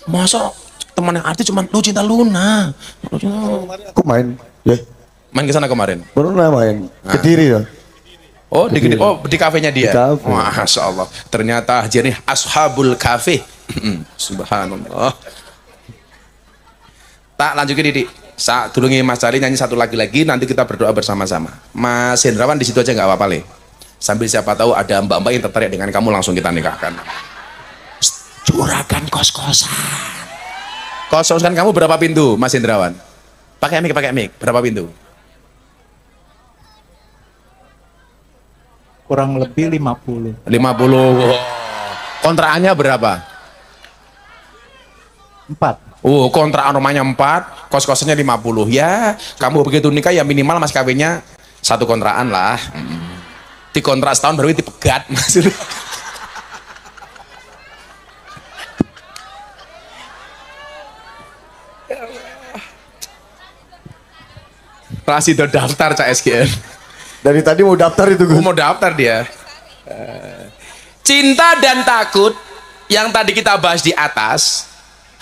Masa teman yang artis cuma lu cinta Luna. Aku main, ya. Main ke sana kemarin. Pernah main. Kediri ya. Oh, di kafenya dia. Di kafe. Masya Allah. Ternyata Haji ini ashabul kafe. Subhanallah. Tak lanjutin Didik. Saat dulungi Mas Cari nyanyi satu lagu lagi, nanti kita berdoa bersama-sama. Mas Hendrawan di situ aja nggak apa-apa Le. Sambil siapa tahu ada mbak-mbak yang tertarik dengan kamu langsung kita nikahkan. Juragan kos-kosan. Kos-kosan kamu berapa pintu, Mas Hendrawan? Pakai mic. Berapa pintu? Kurang lebih 50. 50. Kontrakannya berapa? 4. Oh, kontrakan rumahnya 4, kos-kosannya 50. Ya, kamu begitu nikah ya minimal mas kawinnya 1 kontrakan lah. Di kontrak setahun baru dipegat maksudnya. Rasido daftar Cak SGN. Dari tadi mau daftar itu Gus. Mau daftar dia. Cinta dan takut yang tadi kita bahas di atas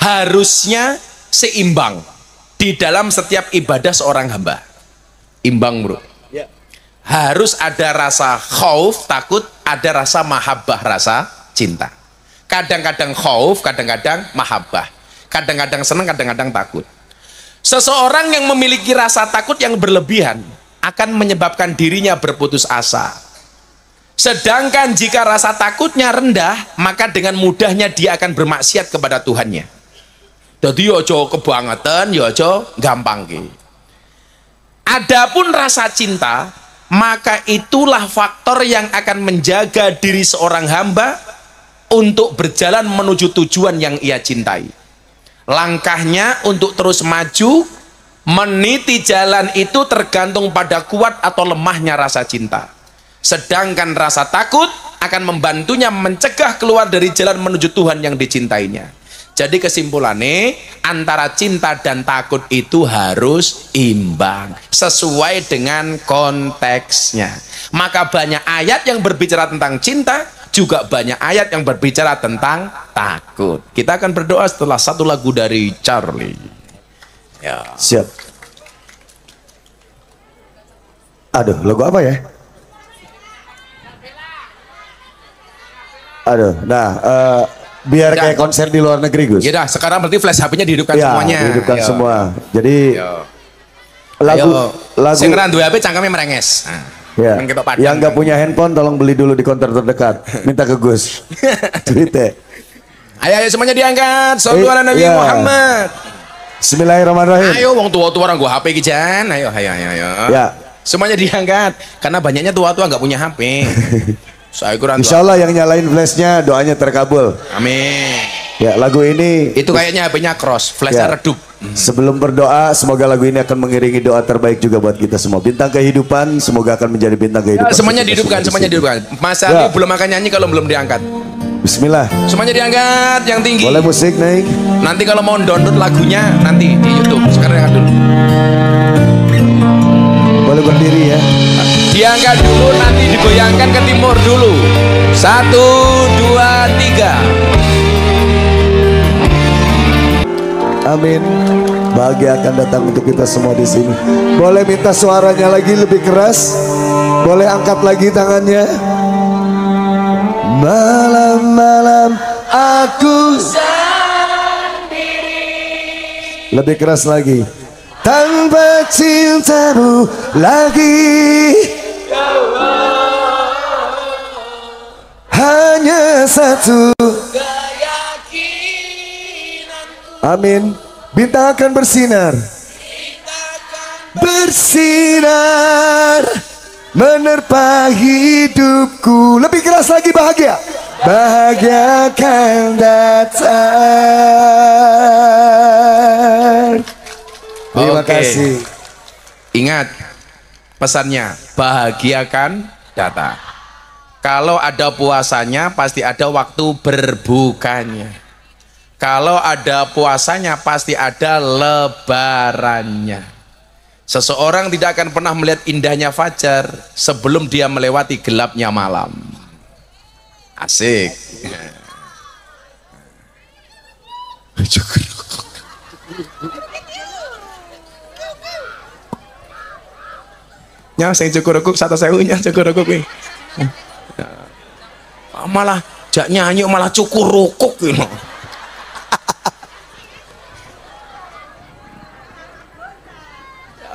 harusnya seimbang di dalam setiap ibadah seorang hamba. Imbang bro. Harus ada rasa khauf, takut, ada rasa mahabbah, rasa cinta. Kadang-kadang khauf, kadang-kadang mahabbah. Kadang-kadang senang, kadang-kadang takut. Seseorang yang memiliki rasa takut yang berlebihan akan menyebabkan dirinya berputus asa. Sedangkan jika rasa takutnya rendah, maka dengan mudahnya dia akan bermaksiat kepada Tuhannya. Jadi ojo kebangetan, ojo gampang ki. Adapun rasa cinta, maka itulah faktor yang akan menjaga diri seorang hamba untuk berjalan menuju tujuan yang ia cintai. Langkahnya untuk terus maju meniti jalan itu tergantung pada kuat atau lemahnya rasa cinta. Sedangkan rasa takut akan membantunya mencegah keluar dari jalan menuju Tuhan yang dicintainya. Jadi kesimpulannya antara cinta dan takut itu harus imbang sesuai dengan konteksnya. Maka banyak ayat yang berbicara tentang cinta, juga banyak ayat yang berbicara tentang takut. Kita akan berdoa setelah satu lagu dari Charlie. Ya. Siap. Aduh, lagu apa ya? Aduh, nah biar kayak konser di luar negeri Gus. Ya dah, sekarang berarti flash HP-nya dihidupkan semuanya. Dihidupkan semua. Jadi lagu sing ra duwe HP cangkeme merenges. Ya. Yang nggak punya handphone tolong beli dulu di counter terdekat. Minta ke Gus. Duitnya. Ayo semuanya diangkat. Shallallahu ala Nabi Muhammad. Bismillahirrahmanirrahim. Ayo wong tua-tua orang gua HP iki jan. Ayo. Ya. Semuanya diangkat karena banyaknya tua-tua nggak punya HP. Insya Allah yang nyalain flashnya doanya terkabul. Amin. Ya lagu ini itu kayaknya HP-nya cross, flashnya redup. Sebelum berdoa, semoga lagu ini akan mengiringi doa terbaik juga buat kita semua. Bintang kehidupan, semoga akan menjadi bintang kehidupan. Semuanya dihidupkan, semuanya dihidupkan. Mas Ali belum akan nyanyi kalau belum diangkat. Bismillah. Semuanya diangkat, yang tinggi. Boleh musik naik. Nanti kalau mau download lagunya nanti di YouTube. Sekarang angkat dulu. Boleh berdiri ya. Diangkat dulu, nanti digoyangkan ke timur dulu. 1, 2, 3. Amin. Bahagia akan datang untuk kita semua di sini. Boleh minta suaranya lagi lebih keras? Boleh angkat lagi tangannya? Malam-malam aku sendiri. Lebih keras lagi. Tanpa cintamu lagi, hanya satu keyakinanku. Amin. Bintang akan bersinar. bersinar menerpa hidupku. Lebih keras lagi, bahagia. Bahagia akan datang. Terima kasih. Ingat pesannya, bahagia akan datang. Kalau ada puasanya pasti ada waktu berbukanya. Kalau ada puasanya pasti ada lebarannya. Seseorang tidak akan pernah melihat indahnya fajar sebelum dia melewati gelapnya malam. Asik. Nya sing cukur rukuk 1.000 nya cukur rukuk kuwi. Malah jak nyanyi malah cukur rukuk kuwi.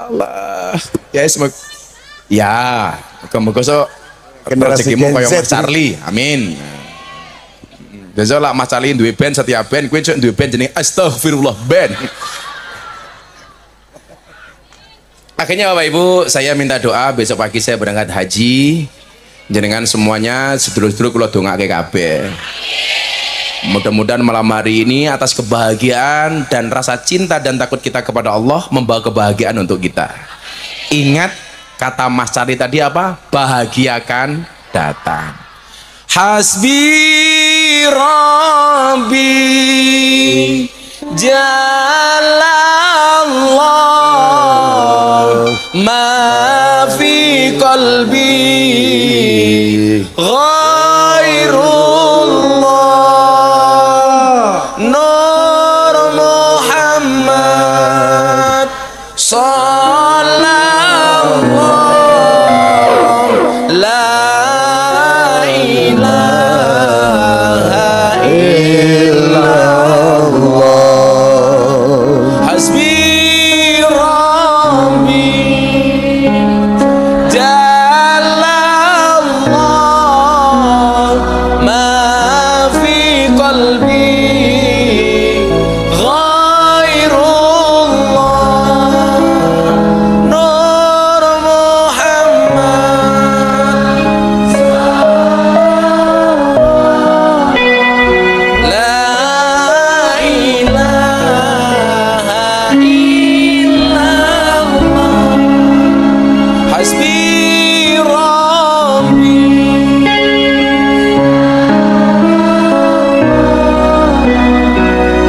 Allah. Ya semoga ya, moga-moga so rezekimu kaya Mas Charlie. Amin. Besok lah Mas Charlie duwe band, setiap band kuwi duwe band jenenge Astagfirullah Band. Akhirnya Bapak Ibu, saya minta doa besok pagi saya berangkat haji. Jenengan semuanya sedulur-sedulur kula dongake kabeh. Mudah-mudahan malam hari ini atas kebahagiaan dan rasa cinta dan takut kita kepada Allah membawa kebahagiaan untuk kita. Ingat kata Mas Cari tadi apa? Bahagiakan datang. Hasbi Rabbi Jalallah ma fi qalbi ghairullah Nur Muhammad sallallahu la ilaha illallah hasbi rabbi jalallah ma fi qalbi ghairullah nur Muhammad la ilaha illallah hasbi rabbi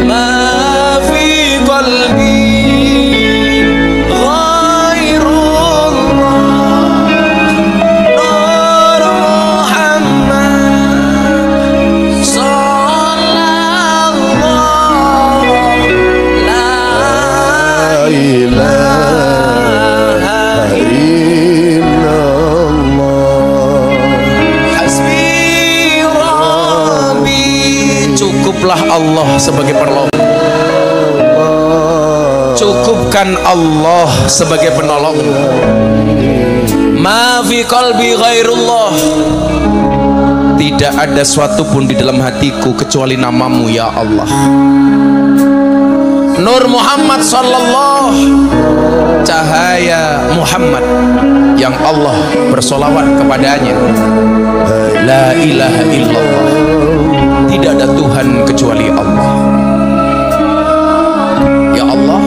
ma fi qalbi ghairullah nur Muhammad sallallahu la ilaha hasbi rabbi. Cukuplah Allah sebagai penolong. Cukupkan Allah sebagai penolong. Ma fi qalbi ghairullah. Tidak ada suatu pun di dalam hatiku kecuali namamu ya Allah. Nur Muhammad sallallahu, cahaya Muhammad yang Allah bersolawat kepadanya. La ilaha illallah. Tidak ada Tuhan kecuali Allah. Ya Allah,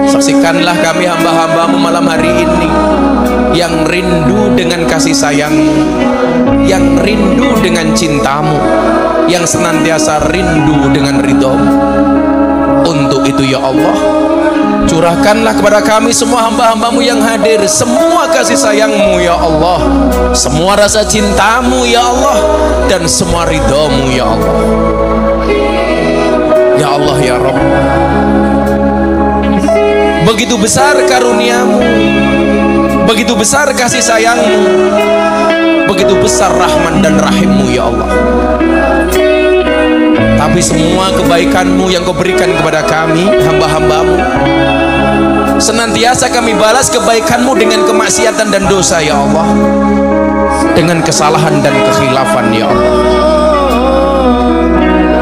saksikanlah kami hamba-hambamu malam hari ini yang rindu dengan kasih sayangmu, yang rindu dengan cintamu, yang senantiasa rindu dengan ridhomu. Untuk itu ya Allah, curahkanlah kepada kami semua hamba-hambamu yang hadir semua kasih sayangmu ya Allah, semua rasa cintamu ya Allah, dan semua ridhomu ya Allah. Ya Allah ya Rabb, begitu besar karuniamu, begitu besar kasih sayangmu, begitu besar rahman dan rahimmu ya Allah. Tapi semua kebaikanmu yang kau berikan kepada kami hamba-hambamu, senantiasa kami balas kebaikanmu dengan kemaksiatan dan dosa ya Allah, dengan kesalahan dan kekhilafan ya Allah.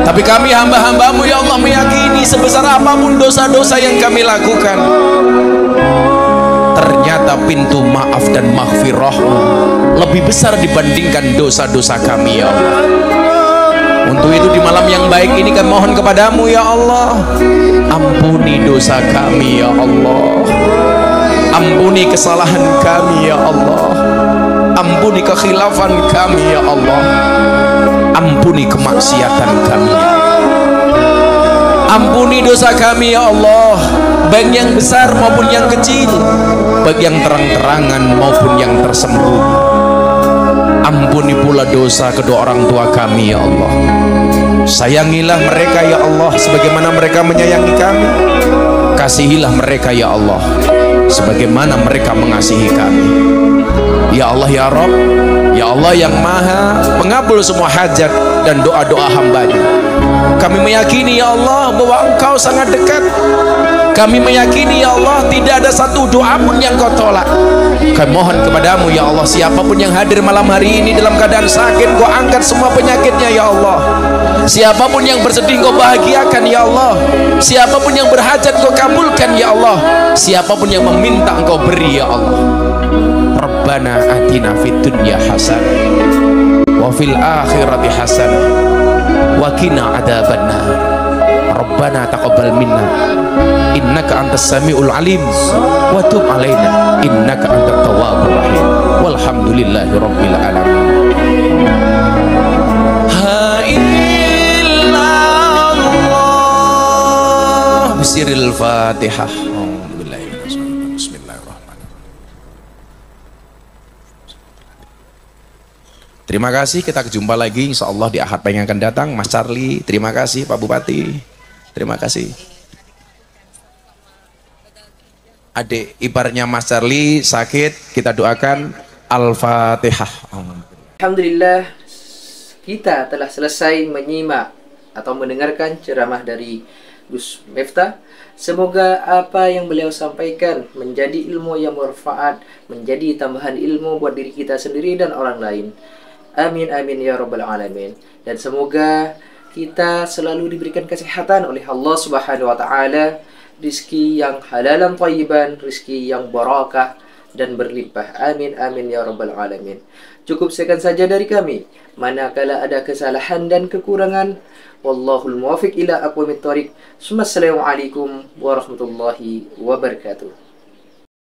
Tapi kami hamba-hambamu ya Allah meyakini sebesar apapun dosa-dosa yang kami lakukan, ternyata pintu maaf dan maghfirah-Mu lebih besar dibandingkan dosa-dosa kami ya Allah. Untuk itu di malam yang baik ini kami mohon kepadamu ya Allah, ampuni dosa kami ya Allah, ampuni kesalahan kami ya Allah, ampuni kekhilafan kami ya Allah, ampuni kemaksiatan kami ya Allah. Ampuni dosa kami ya Allah, baik yang besar maupun yang kecil, baik yang terang-terangan maupun yang tersembunyi. Ampuni pula dosa kedua orang tua kami ya Allah. Sayangilah mereka ya Allah sebagaimana mereka menyayangi kami. Kasihilah mereka ya Allah sebagaimana mereka mengasihi kami. Ya Allah ya Rabb, ya Allah yang maha pengabul semua hajat dan doa-doa hamba-Nya. Kami meyakini ya Allah bahwa Engkau sangat dekat. Kami meyakini ya Allah tidak ada satu doa pun yang Kau tolak. Kami mohon kepadamu ya Allah, siapapun yang hadir malam hari ini dalam keadaan sakit, Kau angkat semua penyakitnya ya Allah. Siapapun yang bersedih, Kau bahagiakan ya Allah. Siapapun yang berhajat, Kau kabulkan ya Allah. Siapapun yang meminta, Engkau beri ya Allah. Rabbana atina fid dunya hasanah wa fil akhirati hasanah wa qina adzabannar. Rabbana taqabbal minna innaka antas samiul alim wa tub alaina innaka antat tawwabur rahim. Walhamdulillahi rabbil alamin. Ha illallah bisiril Fatihah. Terima kasih, kita jumpa lagi insya Allah di Ahad yang akan datang. Mas Charlie, terima kasih Pak Bupati, terima kasih. Adik iparnya Mas Charlie sakit, kita doakan. Al-Fatihah. Alhamdulillah, kita telah selesai menyimak atau mendengarkan ceramah dari Gus Miftah. Semoga apa yang beliau sampaikan menjadi ilmu yang bermanfaat, menjadi tambahan ilmu buat diri kita sendiri dan orang lain. Amin amin ya rabbal alamin. Dan semoga kita selalu diberikan kesehatan oleh Allah Subhanahu wa taala, rizki yang halalan thayyiban, rizki yang barakah dan berlimpah. Amin amin ya rabbal alamin. Cukup sekian saja dari kami. Manakala ada kesalahan dan kekurangan, wallahul muwaffiq ila aqwamit thoriq. Assalamualaikum warahmatullahi wabarakatuh.